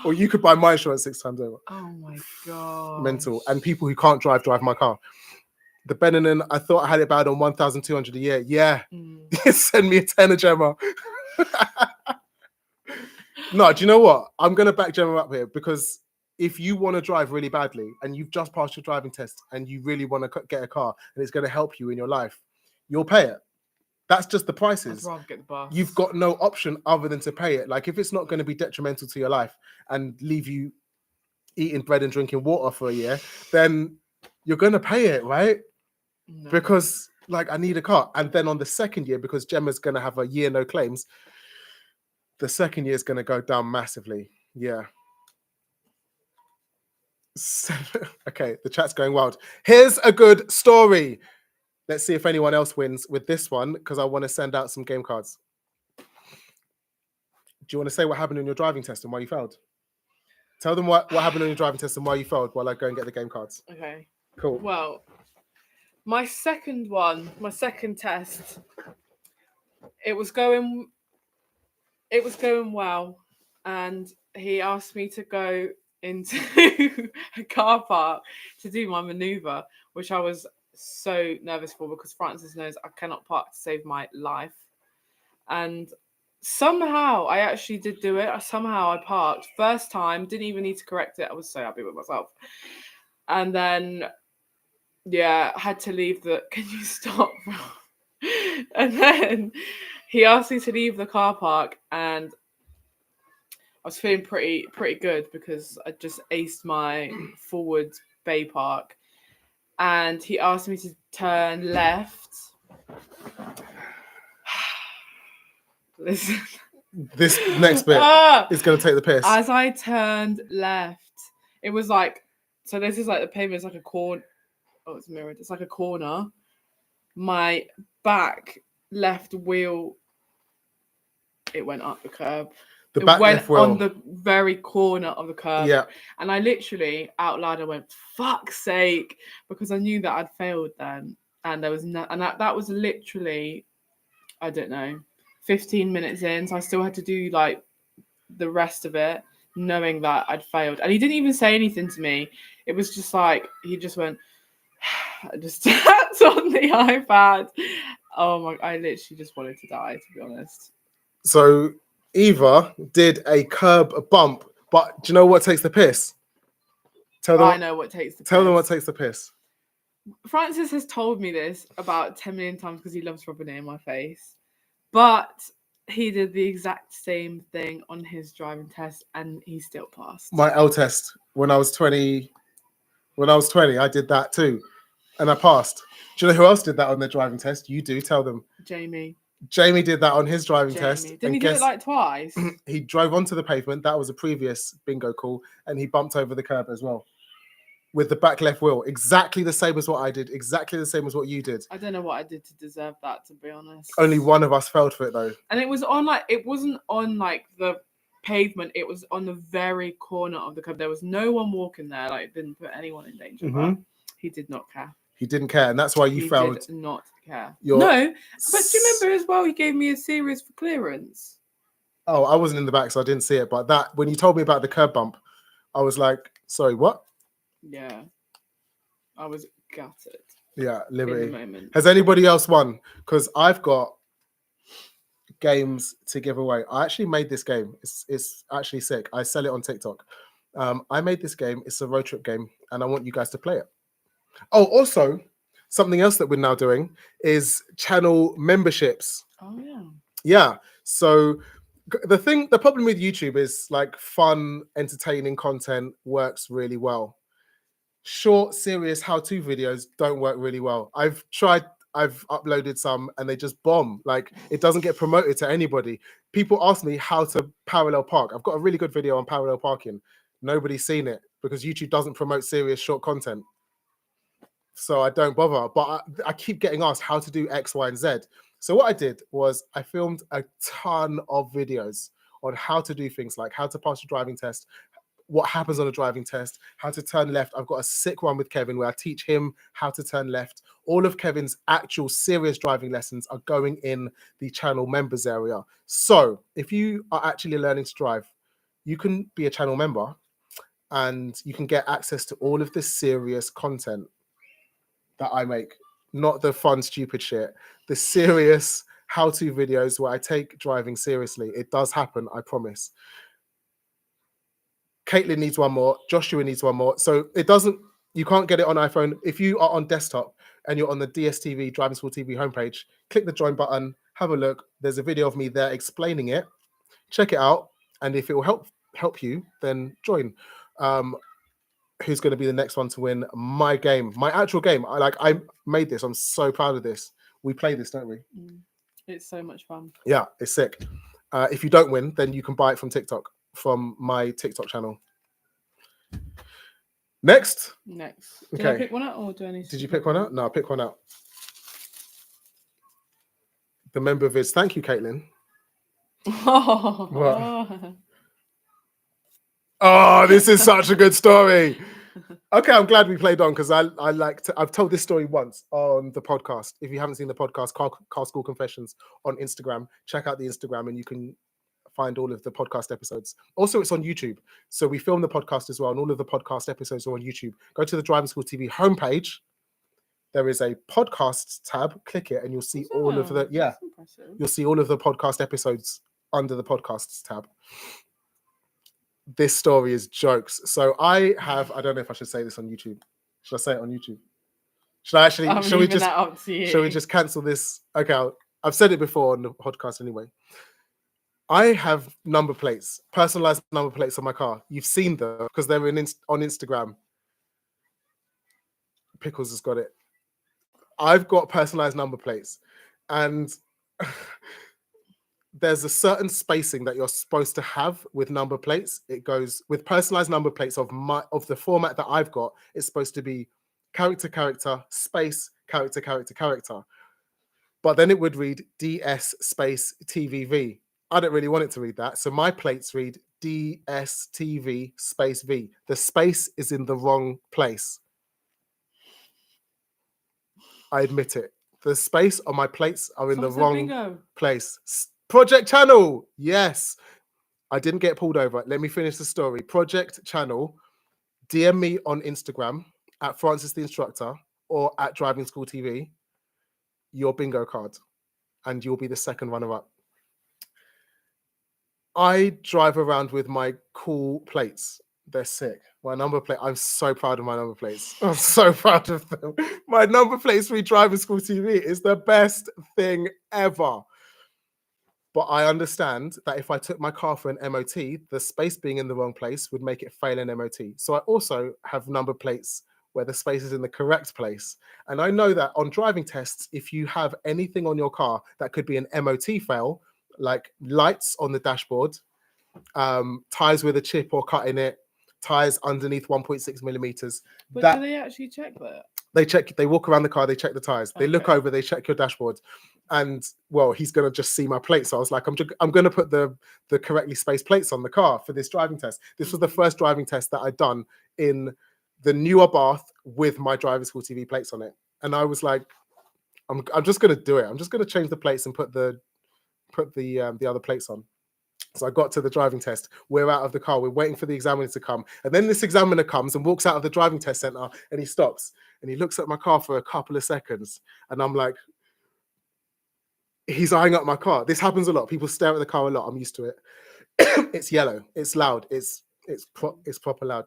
Or you could buy my insurance 6 times over. Oh my god. Mental. And people who can't drive my car. The Beninin, I thought I had it bad on 1,200 a year. Yeah. Send me a tenner, Gemma. No, do you know what? I'm going to back Gemma up here, because if you want to drive really badly and you've just passed your driving test and you really want to get a car and it's going to help you in your life, you'll pay it. That's just the prices. I'd rather get the bus. You've got no option other than to pay it. Like, if it's not going to be detrimental to your life and leave you eating bread and drinking water for a year, then you're going to pay it, right? No. Because, like, I need a car. And then on the second year, because Gemma's going to have a year no claims, the second year is going to go down massively. Yeah. Okay, the chat's going wild. Here's a good story. Let's see if anyone else wins with this one, because I want to send out some game cards. Do you want to say what happened in your driving test and why you failed? Tell them what happened in your driving test and why you failed while I go and get the game cards. Okay. Cool. Well, my second test, it was going well, and he asked me to go into a car park to do my maneuver, which I was so nervous for, because Francis knows I cannot park to save my life. And somehow I actually did do it. I parked first time, didn't even need to correct it. I was so happy with myself. And then I had to leave can you stop? And then he asked me to leave the car park, and I was feeling pretty good because I just aced my forward bay park. And he asked me to turn left. Listen. This next bit is going to take the piss. As I turned left, it was like, so this is like the pavement, it's like a corner. Oh, it's mirrored. It's like a corner. My back left wheel, it went up the curb. The back went left wheel. On the very corner of the curb. Yeah. And I literally, out loud, I went, fuck's sake, because I knew that I'd failed then. And there was that was literally, I don't know, 15 minutes in. So I still had to do like the rest of it, knowing that I'd failed. And he didn't even say anything to me. It was just like, he just went, I just tapped on the iPad. Oh my, I literally just wanted to die, to be honest. So Eva did a curb bump, but do you know what takes the piss? I know what takes the piss. Tell them what takes the piss. Francis has told me this about 10 million times because he loves rubbing it in my face. But he did the exact same thing on his driving test and he still passed. My L test when I was 20. When I was 20, I did that too. And I passed. Do you know who else did that on their driving test? You do. Tell them. Jamie did that on his driving test. Didn't he do it like twice? He drove onto the pavement. That was a previous bingo call. And he bumped over the curb as well. with the back left wheel. Exactly the same as what I did. Exactly the same as what you did. I don't know what I did to deserve that, to be honest. Only one of us fell for it though. And it was on like, it wasn't on like the pavement. It was on the very corner of the curb. There was no one walking there. Like, it didn't put anyone in danger. But he did not care. He didn't care, and that's why you He failed. did not care. Your- No, but do you remember as well? He gave me a series for clearance. Oh, I wasn't in the back, so I didn't see it. But that, when you told me about the curb bump, I was like, sorry, what? Yeah, I was gutted. Yeah, In the Liberty. moment. Has anybody else won? Because I've got games to give away. I actually made this game. It's actually sick. I sell it on TikTok. I made this game. It's a road trip game, and I want you guys to play it. Oh, also, something else that we're now doing is channel memberships. Oh yeah. Yeah. So the problem with YouTube is like fun, entertaining content works really well. Short, serious how-to videos don't work really well. I've uploaded some and they just bomb. Like, it doesn't get promoted to anybody. People ask me how to parallel park. I've got a really good video on parallel parking. Nobody's seen it because YouTube doesn't promote serious short content. So I don't bother, but I keep getting asked how to do X, Y, and Z. So what I did was I filmed a ton of videos on how to do things like how to pass your driving test, what happens on a driving test, how to turn left. I've got a sick one with Kevin where I teach him how to turn left. All of Kevin's actual serious driving lessons are going in the channel members area. So if you are actually learning to drive, you can be a channel member and you can get access to all of this serious content that I make, not the fun, stupid shit, the serious how-to videos where I take driving seriously. It does happen, I promise. Caitlin needs one more. Joshua needs one more. So you can't get it on iPhone. If you are on desktop and you're on the DSTV, Driving School TV homepage, click the join button, have a look. There's a video of me there explaining it. Check it out. And if it will help you, then join. Who's going to be the next one to win my game, my actual game? I made this. I'm so proud of this. We play this, don't we? It's so much fun. Yeah, it's sick. If you don't win, then you can buy it from TikTok, from my TikTok channel. Next. Did I pick one out, or do I need to? Did you pick one out? No, I pick one out. The member of Viz. Thank you, Caitlin. What? Oh, this is such a good story. Okay, I'm glad we played on because I've told this story once on the podcast. If you haven't seen the podcast, Car School Confessions on Instagram, check out the Instagram and you can find all of the podcast episodes. Also, it's on YouTube. So we film the podcast as well, and all of the podcast episodes are on YouTube. Go to the Driving School TV homepage. There is a podcast tab. Click it and you'll see all of the, you'll see all of the podcast episodes under the podcasts tab. This story is jokes. So I don't know if I should say this on YouTube. Should I say it on YouTube? Shall we just cancel this? Okay, I've said it before on the podcast anyway. I have number plates, personalized number plates on my car. You've seen them because they're on Instagram. Pickles has got it. I've got personalized number plates, and there's a certain spacing that you're supposed to have with number plates. It goes with personalized number plates of the format that I've got. It's supposed to be character, space, character. But then it would read DS space TVV. I don't really want it to read that. So my plates read DSTV space V. The space is in the wrong place. I admit it. The space on my plates are in the wrong place. Project Channel. Yes. I didn't get pulled over. Let me finish the story. Project Channel. DM me on Instagram at Francis the Instructor or at Driving School TV. Your bingo card. And you'll be the second runner-up. I drive around with my cool plates. They're sick. My number plate, I'm so proud of my number plates. I'm so proud of them. My number plates for Driving School TV is the best thing ever. But I understand that if I took my car for an MOT, the space being in the wrong place would make it fail an MOT. So I also have number plates where the space is in the correct place. And I know that on driving tests, if you have anything on your car that could be an MOT fail, like lights on the dashboard, tires with a chip or cut in it, tires underneath 1.6 millimeters. But That do they actually check that? they check, they walk around the car, they check the tires, they look Okay. over, they check your dashboard. And well, he's gonna just see my plates. So I was like, I'm gonna put the correctly spaced plates on the car for this driving test. This was the first driving test that I'd done in the newer Bath with my driving school TV plates on it. And I was like, I'm just gonna do it. I'm just gonna change the plates and put the other plates on. So I got to the driving test. We're out of the car. We're waiting for the examiner to come. And then this examiner comes and walks out of the driving test center and he stops and he looks at my car for a couple of seconds. And I'm like, he's eyeing up my car. This happens a lot. People stare at the car a lot. I'm used to it. It's yellow. It's loud. It's proper loud.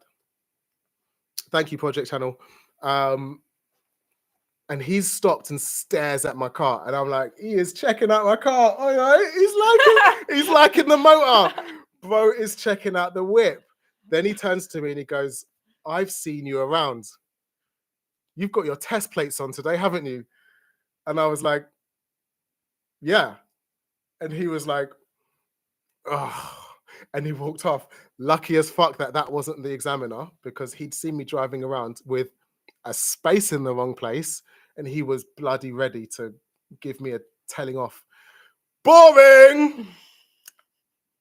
Thank you, Project Channel. And he's stopped and stares at my car, and I'm like, he is checking out my car. All right, he's liking the motor. Bro is checking out the whip. Then he turns to me and he goes, "I've seen you around. You've got your test plates on today, haven't you?" And I was like, "Yeah." And he was like, "Oh." And he walked off. Lucky as fuck that wasn't the examiner, because he'd seen me driving around with a space in the wrong place, and he was bloody ready to give me a telling off. Boring.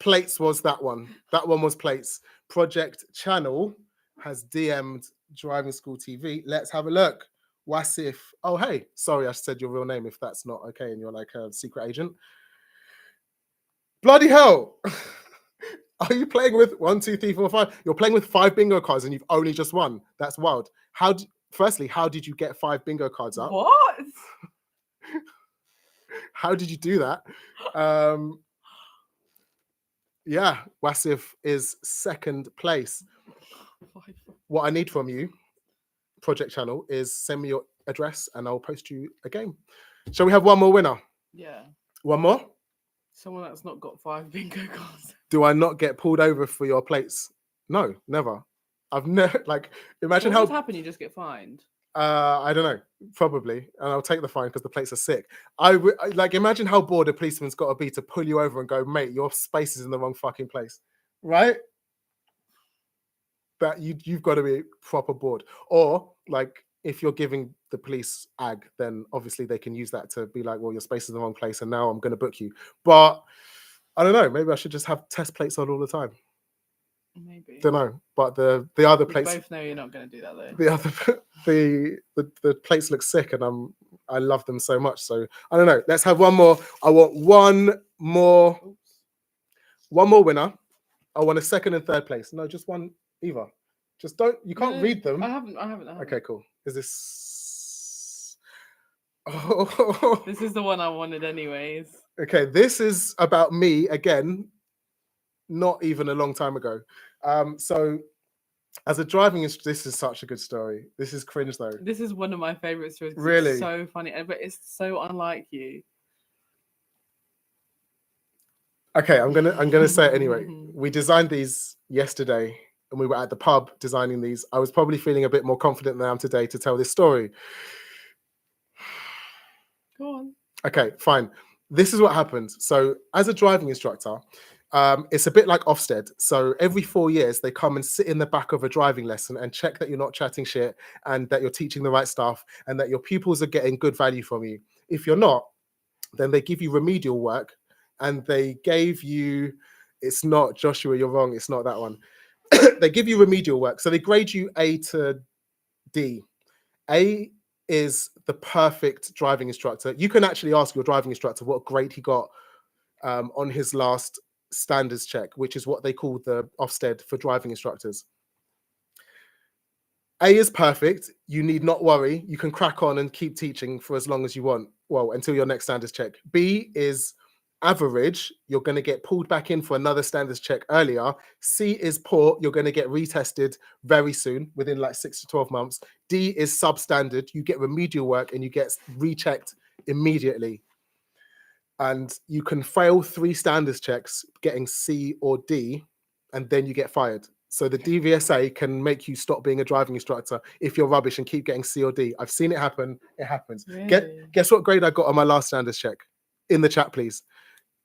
Plates was that one. That one was plates. Project Channel has DM'd Driving School TV. Let's have a look. Wasif. Oh, hey. Sorry, I said your real name if that's not okay and you're like a secret agent. Bloody hell. Are you playing with 1, 2, 3, 4, 5? You're playing with 5 bingo cards and you've only just won. That's wild. Firstly, how did you get 5 bingo cards up? What? How did you do that? Yeah, Wasif is second place. What I need from you, Project Channel, is send me your address and I'll post you a game. Shall we have one more winner? Yeah. One more? Someone that's not got 5 bingo cards. Do I not get pulled over for your plates? No, never. I've never, like, imagine What would how... happen? You just get fined. I don't know, probably, and I'll take the fine because the plates are sick. Like, imagine how bored a policeman's got to be to pull you over and go, "Mate, your space is in the wrong fucking place," right? That you've got to be proper bored. Or like, if you're giving the police ag, then obviously they can use that to be like, "Well, your space is in the wrong place, and now I'm going to book you." But I don't know. Maybe I should just have test plates on all the time. Maybe. Don't know, but the other We plates. both know you're not going to do that though. The other the plates look sick, and I love them so much. So I don't know. Let's have one more. I want one more winner. I want a second and third place. No, just one either. Just don't. You can't read them. I haven't. Okay, cool. Is this? Oh. This is the one I wanted, anyways. Okay, this is about me again. Not even a long time ago. So as a driving instructor, this is such a good story. This is cringe though. This is one of my favorite stories. Really? It's so funny, but it's so unlike you. Okay, I'm gonna say it anyway. We designed these yesterday, and we were at the pub designing these. I was probably feeling a bit more confident than I am today to tell this story. Go on. Okay, fine. This is what happened. So as a driving instructor, it's a bit like Ofsted. So every 4 years, they come and sit in the back of a driving lesson and check that you're not chatting shit and that you're teaching the right stuff and that your pupils are getting good value from you. If you're not, then they give you remedial work, and they gave you, it's not Joshua, you're wrong, it's not that one. They give you remedial work. So they grade you A to D. A is the perfect driving instructor. You can actually ask your driving instructor what grade he got on his last standards check, which is what they call the Ofsted for driving instructors. A is perfect. You need not worry. You can crack on and keep teaching for as long as you want. Well, until your next standards check. B is average. You're going to get pulled back in for another standards check earlier. C is poor. You're going to get retested very soon, within like 6 to 12 months. D is substandard. You get remedial work and you get rechecked immediately. And you can fail 3 standards checks getting C or D, and then you get fired. So the DVSA can make you stop being a driving instructor if you're rubbish and keep getting C or D. I've seen it happen. It happens. Really? Guess what grade I got on my last standards check? In the chat, please.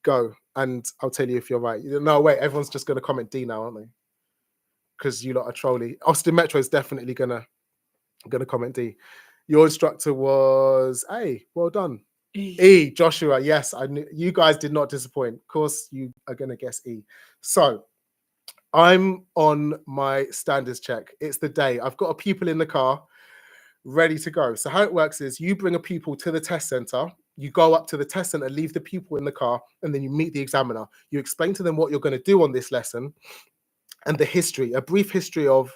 Go, and I'll tell you if you're right. No, wait, everyone's just going to comment D now, aren't they? because you lot are trolly. Austin Metro is definitely gonna comment D. Your instructor was A. Well done. E. Joshua. Yes, I knew you guys did not disappoint. Of course, you are gonna guess E. So I'm on my standards check. It's the day. I've got a pupil in the car, ready to go. So how it works is you bring a pupil to the test center. You go up to the test center, leave the pupil in the car, and then you meet the examiner. You explain to them what you're going to do on this lesson and the history, a brief history of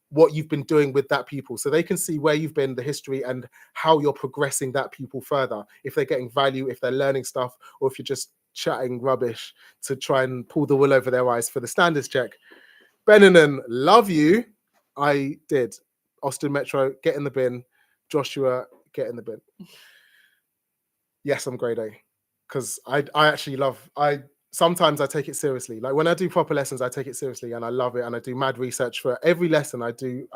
what you've been doing with that pupil, so they can see where you've been, the history, and how you're progressing that pupil further. If they're getting value, if they're learning stuff, or if you're just chatting rubbish to try and pull the wool over their eyes for the standards check. Benninan, love you. I did. Austin Metro, get in the bin. Joshua, get in the bin. Yes, I'm grade A. Because I actually love, sometimes I take it seriously. Like when I do proper lessons, I take it seriously and I love it. And I do mad research for every lesson I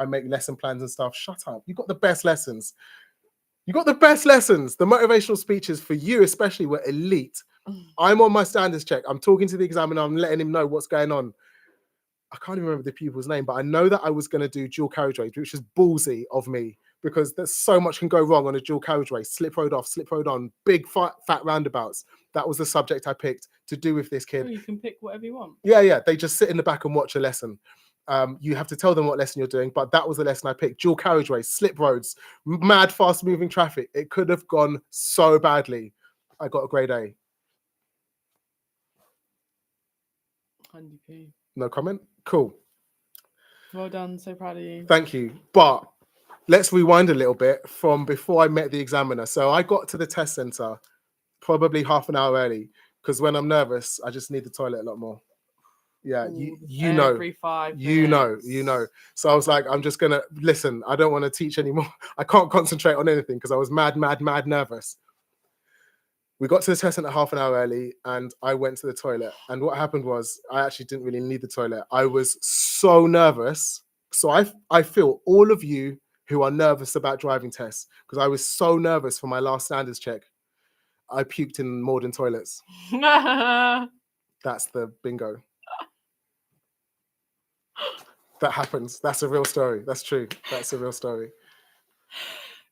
make lesson plans and stuff. Shut up. You got the best lessons. You got the best lessons. The motivational speeches for you especially were elite. I'm on my standards check. I'm talking to the examiner. I'm letting him know what's going on. I can't even remember the pupil's name, but I know that I was going to do dual carriageway, which is ballsy of me because there's so much can go wrong on a dual carriageway. Slip road off, slip road on, big fat roundabouts. That was the subject I picked to do with this kid. Oh, you can pick whatever you want. Yeah. They just sit in the back and watch a lesson. You have to tell them what lesson you're doing, but that was the lesson I picked. Dual carriageway, slip roads, mad fast moving traffic. It could have gone so badly. I got a grade A. 100p. No comment? Cool. Well done. So proud of you. Thank you. But let's rewind a little bit from before I met the examiner. So I got to the test center probably half an hour early because when I'm nervous, I just need the toilet a lot more. Yeah, Ooh, you know. every 5 You minutes. know. So I was like, I'm just going to listen. I don't want to teach anymore. I can't concentrate on anything because I was mad nervous. We got to the test center half an hour early and I went to the toilet. And what happened was I actually didn't really need the toilet. I was so nervous. So I feel all of you who are nervous about driving tests because I was so nervous for my last standards check. I puked in modern toilets. That's the bingo. That happens. That's a real story. That's true. That's a real story.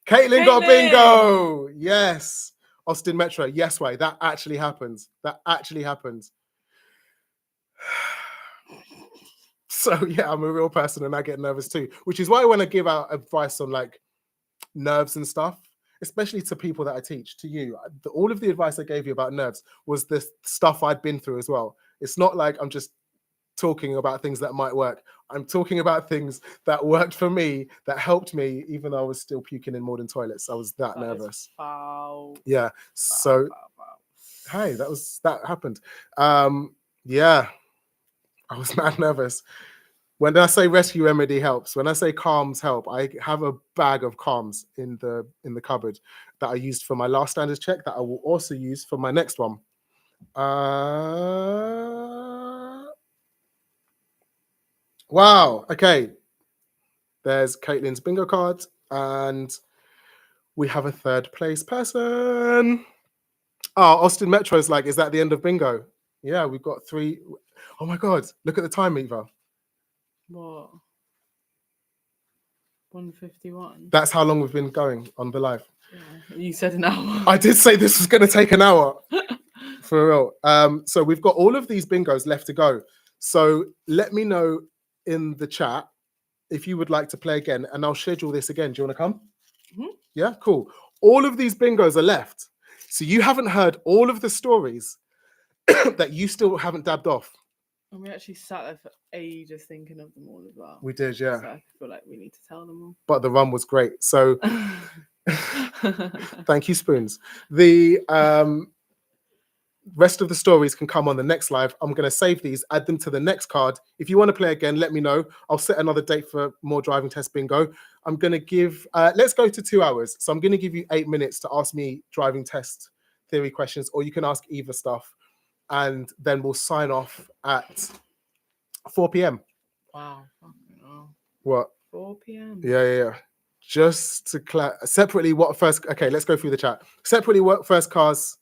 Caitlin got bingo. Yes. Austin Metro. Yes, way. That actually happens. That actually happens. So yeah, I'm a real person and I get nervous too, which is why when I give out advice on like nerves and stuff, especially to people that I teach, to you, all of the advice I gave you about nerves was the stuff I'd been through as well. It's not like I'm just talking about things that might work. I'm talking about things that worked for me, that helped me, even though I was still puking in modern toilets. I was that nervous. Foul. Yeah. So, hey, that happened. Yeah, I was mad nervous. When I say rescue remedy helps, when I say calms help, I have a bag of calms in the cupboard that I used for my last standards check that I will also use for my next one. Wow. Okay. There's Caitlin's bingo card, and we have a third place person. Oh, Austin Metro is like, is that the end of bingo? Yeah, we've got 3. Oh my God. Look at the time, Eva. What? 1:51. That's how long we've been going on the live. Yeah, you said an hour. I did say this was going to take an hour. For real. So we've got all of these bingos left to go. So let me know in the chat if you would like to play again, and I'll schedule this again. Do you want to come? Mm-hmm. Yeah, cool. All of these bingos are left. So you haven't heard all of the stories that you still haven't dabbed off. And we actually sat there for ages thinking of them all as well. We did, yeah. So I feel like we need to tell them all. But the run was great. So thank you, Spoons. The rest of the stories can come on the next live. I'm going to save these, add them to the next card. If you want to play again, let me know. I'll set another date for more driving test bingo. I'm going to give, let's go to 2 hours. So I'm going to give you 8 minutes to ask me driving test theory questions, or you can ask Eva stuff. And then we'll sign off at 4 p.m. Wow. What? 4 p.m. Yeah. Just to separately, what first? Okay, let's go through the chat. Separately, what first cars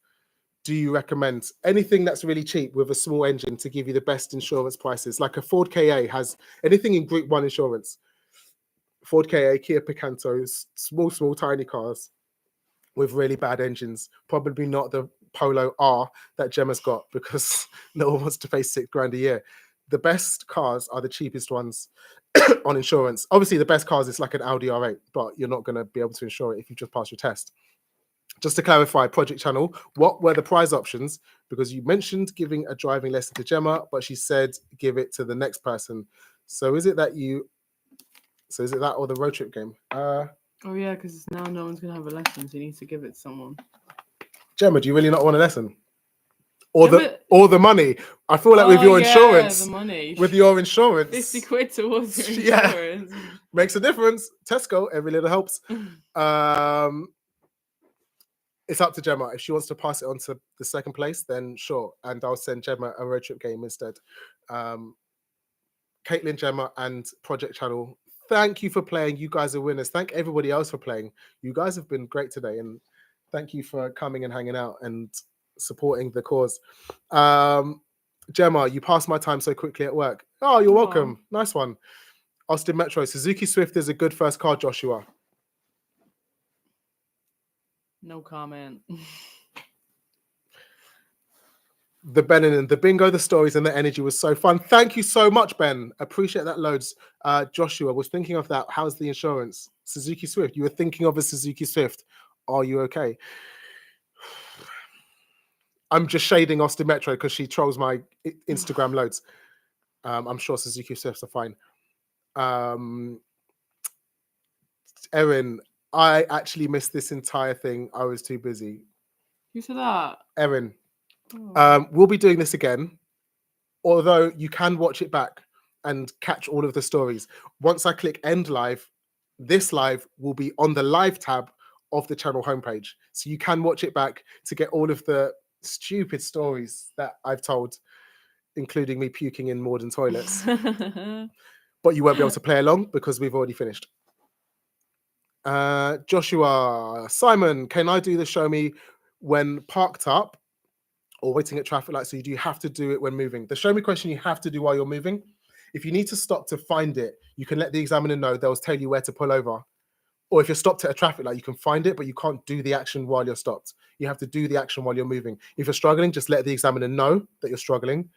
do you recommend? Anything that's really cheap with a small engine to give you the best insurance prices, like a Ford KA has anything in Group 1 insurance. Ford KA, Kia Picantos, small, tiny cars with really bad engines. Probably not the Polo R that Gemma's got, because no one wants to pay £6,000 a year. The best cars are the cheapest ones on insurance. Obviously, the best cars is like an Audi R8, but you're not going to be able to insure it if you just pass your test. Just to clarify, Project Channel, what were the prize options? Because you mentioned giving a driving lesson to Gemma, but she said give it to the next person. So is it that or the road trip game? Oh yeah, because now no one's gonna have a lesson, so you need to give it to someone. Gemma, do you really not want a lesson? Or the money? I feel like with your insurance, the money. with your insurance, 50 quid towards your insurance. Yeah, makes a difference. Tesco, every little helps. It's up to Gemma. If she wants to pass it on to the second place, then sure. And I'll send Gemma a road trip game instead. Caitlin, Gemma, and Project Channel, thank you for playing. You guys are winners. Thank everybody else for playing. You guys have been great today. And thank you for coming and hanging out and supporting the cause. Gemma, you passed my time so quickly at work. Oh, you're welcome. Nice one. Austin Metro, Suzuki Swift is a good first car, Joshua. No comment. The Ben and the bingo, the stories, and the energy was so fun. Thank you so much, Ben. Appreciate that loads. Joshua was thinking of that. How's the insurance? Suzuki Swift. You were thinking of a Suzuki Swift. Are you okay? I'm just shading Austin Metro because she trolls my Instagram loads. I'm sure Suzuki Swifts are fine. Erin, I actually missed this entire thing. I was too busy. Who said that? Erin. We'll be doing this again, although you can watch it back and catch all of the stories. Once I click end live, this live will be on the live tab of the channel homepage. So you can watch it back to get all of the stupid stories that I've told, including me puking in modern toilets. But you won't be able to play along because we've already finished. Joshua, Simon, can I do the show me when parked up or waiting at traffic lights? So do you have to do it when moving? The show me question you have to do while you're moving. If you need to stop to find it, you can let the examiner know. They'll tell you where to pull over. Or if you're stopped at a traffic light, you can find it, but you can't do the action while you're stopped. You have to do the action while you're moving. If you're struggling, just let the examiner know that you're struggling.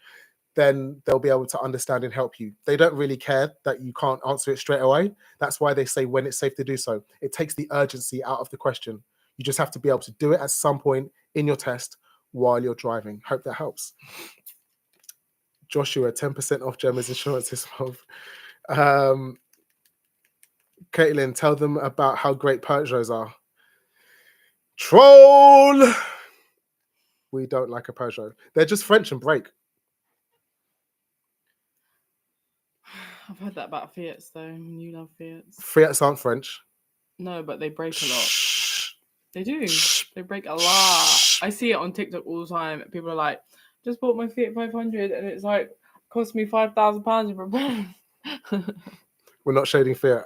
Then they'll be able to understand and help you. They don't really care that you can't answer it straight away. That's why they say when it's safe to do so. It takes the urgency out of the question. You just have to be able to do it at some point in your test while you're driving. Hope that helps. Joshua, 10% off Gemma's insurance this month. Caitlin, tell them about how great Peugeots are. Troll! We don't like a Peugeot. They're just French and break. I've heard that about Fiats though. You love Fiats. Fiats aren't French. No, but they break a lot. They do. They break a lot. I see it on TikTok all the time. People are like, just bought my Fiat 500 and it's like cost me £5,000 in repair. We're not shading Fiat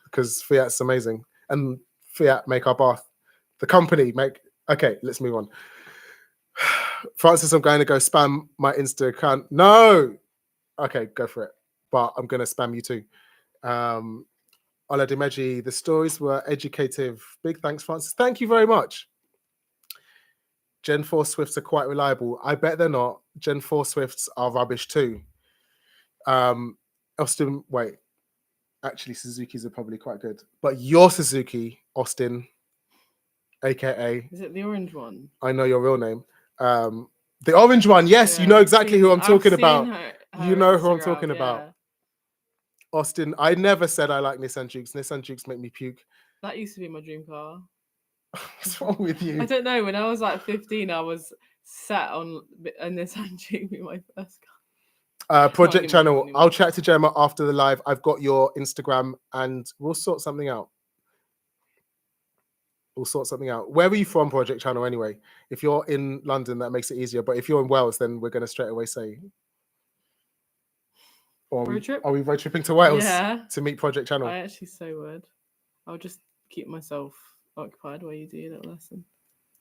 because Fiat's amazing. And Fiat make our bath. The company make... Okay, let's move on. Francis, I'm going to go spam my Insta account. No! Okay, go for it. But I'm going to spam you too. Ola Dimeji, the stories were educative. Big thanks, Francis. Thank you very much. Gen 4 Swifts are quite reliable. I bet they're not. Gen 4 Swifts are rubbish too. Austin, wait. Actually, Suzuki's are probably quite good. But your Suzuki, Austin, aka... Is it the orange one? I know your real name. The orange one, yes, yeah, you know exactly who I'm talking about. You know who I'm talking about. Austin, I never said I like Nissan Jukes. Nissan Jukes make me puke. That used to be my dream car. What's wrong with you? I don't know. When I was like 15, I was set on a Nissan Juke be my first car. Project Channel, I'll chat to Gemma after the live. I've got your Instagram and we'll sort something out. Where are you from, Project Channel, anyway? If you're in London, that makes it easier. But if you're in Wales, then we're going to straight away say... Or are we road tripping to Wales to meet Project Channel? I actually so would. I'll just keep myself occupied while you do that lesson.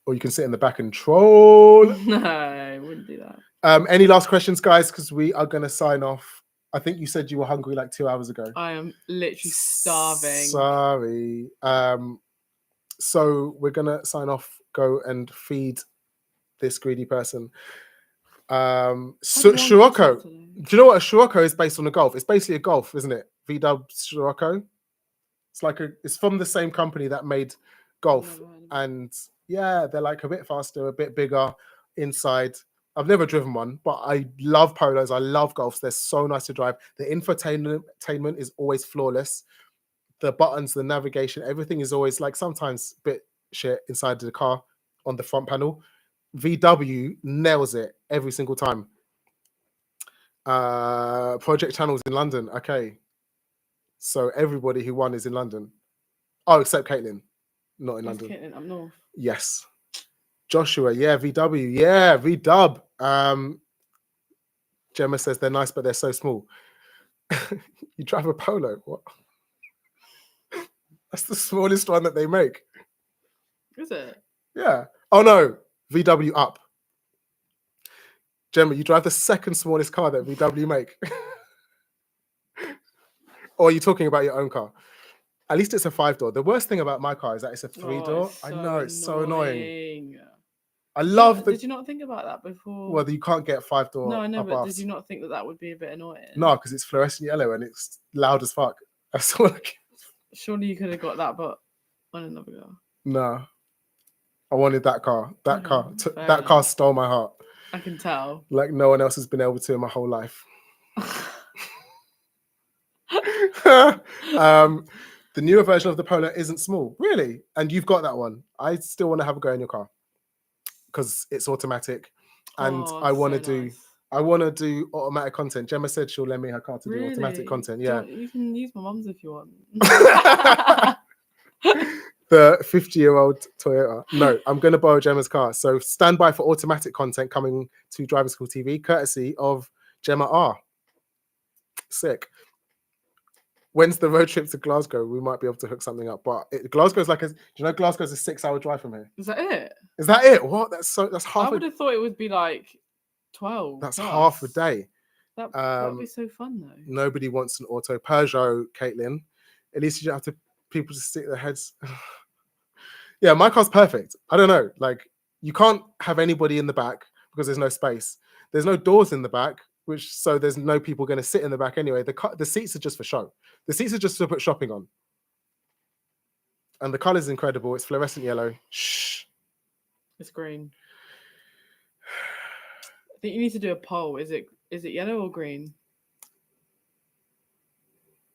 Or you can sit in the back and troll. No, I wouldn't do that. Any last questions, guys? Because we are going to sign off. I think you said you were hungry like 2 hours ago. I am literally starving. Sorry. So we're going to sign off, go and feed this greedy person. Scirocco. Do you know what a Scirocco is based on a Golf? It's basically a Golf, isn't it? VW Scirocco. It's like it's from the same company that made Golf. And yeah, they're like a bit faster, a bit bigger inside. I've never driven one, but I love Polos. I love Golfs. They're so nice to drive. The infotainment is always flawless. The buttons, the navigation, everything is always like sometimes a bit shit inside the car on the front panel. VW nails it every single time. Project Channels in London. Okay. So everybody who won is in London. Oh, except Caitlin. Not in London. Caitlin up north. Yes. Joshua, yeah, VW. Yeah, VW. Gemma says they're nice, but they're so small. You drive a Polo? What? That's the smallest one that they make. Is it? Yeah. Oh no, VW up. Gemma, you drive the second smallest car that VW make. Or are you talking about your own car? At least it's a 5-door. The worst thing about my car is that it's a 3-door. I know, it's so annoying. I love Did you not think about that before? Well, you can't get 5-door. No, I know, but up-ass. did you not think that would be a bit annoying? No, because it's fluorescent yellow and it's loud as fuck. That's all. Surely you could have got that, but on another car. No, I wanted that car. That car. Fair That car stole my heart. I can tell. Like no one else has been able to in my whole life. The newer version of the Polo isn't small, really, and you've got that one. I still want to have a go in your car because it's automatic, and I want to do. Nice. I want to do automatic content. Gemma said she'll lend me her car to do automatic content. Yeah, you can use my mum's if you want. The 50-year-old Toyota. No, I'm going to borrow Gemma's car. So stand by for automatic content coming to Driving School TV, courtesy of Gemma R. Sick. When's the road trip to Glasgow? We might be able to hook something up. But Glasgow's like, do you know Glasgow's a 6-hour drive from here? Is that it? Is that it? What? That's half. I would have thought it would be like 12. That's half a day. That would be so fun though. Nobody wants an auto Peugeot, Caitlin. At least you don't have to people to stick their heads. Yeah, my car's perfect. I don't know. Like you can't have anybody in the back because there's no space. There's no doors in the back, so there's no people going to sit in the back anyway. The seats are just for show. The seats are just to put shopping on. And the color is incredible. It's fluorescent yellow. Shh. It's green. I think you need to do a poll. Is it yellow or green?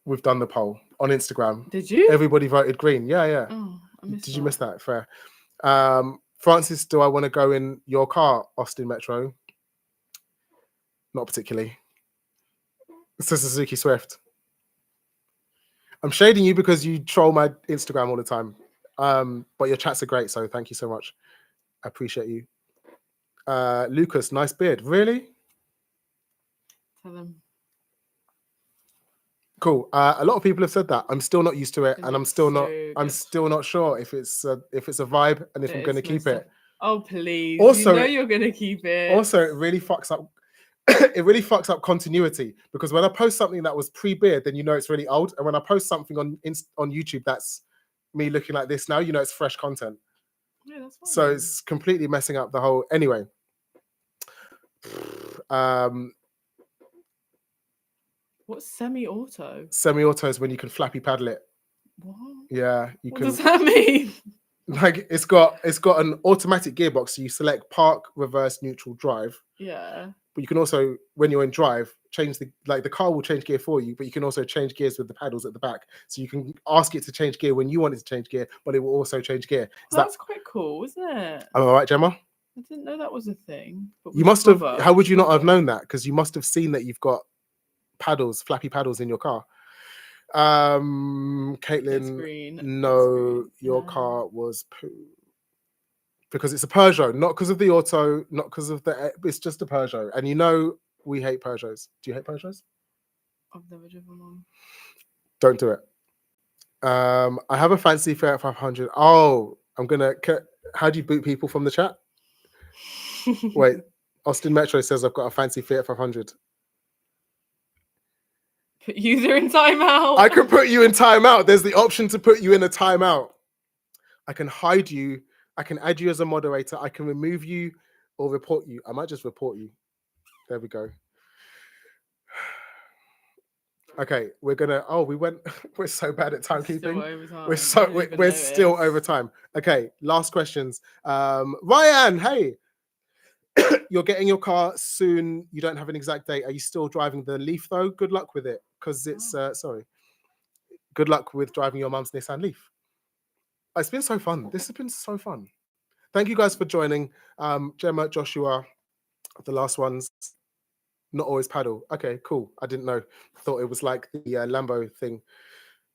We've done the poll on Instagram. Did you? Everybody voted green. Yeah. Oh, I missed Did you miss that? Fair. Francis, do I want to go in your car, Austin Metro? Not particularly. It's a Suzuki Swift. I'm shading you because you troll my Instagram all the time. But your chats are great, so thank you so much. I appreciate you. Lucas, nice beard. Really? Tell them. Cool. A lot of people have said that. I'm still not used to it, and I'm still not sure if it's a vibe and if I'm going to keep it. Oh please! Also, you know you're going to keep it. Also, it really fucks up. It really fucks up continuity because when I post something that was pre-beard, then you know it's really old, and when I post something on YouTube that's me looking like this now, you know it's fresh content. Yeah, that's fine. So it's completely messing up the whole. Anyway. What's semi-auto? Semi-auto is when you can flappy paddle it. What? Yeah, what does that mean? Like it's got an automatic gearbox, so you select park, reverse, neutral, drive. Yeah. But you can also, when you're in drive, change the car will change gear for you, but you can also change gears with the paddles at the back. So you can ask it to change gear when you want it to change gear, but it will also change gear. That's quite cool, isn't it? Am I right, Gemma? I didn't know that was a thing. You must have. How would you not have known that? Because you must have seen that you've got flappy paddles in your car. Caitlin, green. no, your car was poo. Because it's a Peugeot, not because of the auto, not because of it's just a Peugeot. And you know we hate Peugeots. Do you hate Peugeots? I've never driven one. Don't do it. I have a fancy Fiat 500. Oh, I'm gonna. How do you boot people from the chat? Wait, Austin Metro says I've got a fancy Fiat 500. Put user in timeout. I can put you in timeout. There's the option to put you in a timeout. I can hide you. I can add you as a moderator. I can remove you or report you. I might just report you. There we go. Okay, we're gonna. Oh, we went. We're so bad at timekeeping. We're still over time. Okay, last questions. Ryan, hey, you're getting your car soon. You don't have an exact date. Are you still driving the Leaf though? Good luck with it, because it's sorry. Good luck with driving your mum's Nissan Leaf. It's been so fun. This has been so fun. Thank you guys for joining. Gemma, Joshua, the last ones. Not always paddle. Okay, cool. I didn't know. Thought it was like the Lambo thing.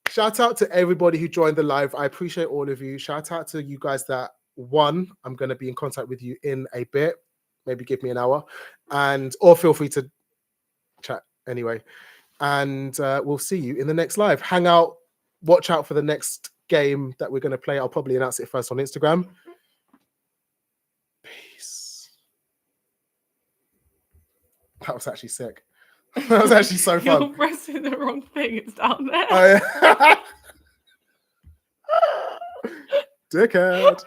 Shout out to everybody who joined the live. I appreciate all of you. Shout out to you guys that won. I'm going to be in contact with you in a bit. Maybe give me an hour, or feel free to chat anyway. And we'll see you in the next live. Hang out. Watch out for the next game that we're going to play. I'll probably announce it first on Instagram. Peace. That was actually sick. That was actually so fun. You're pressing the wrong thing. It's down there. Oh, yeah. Dickhead.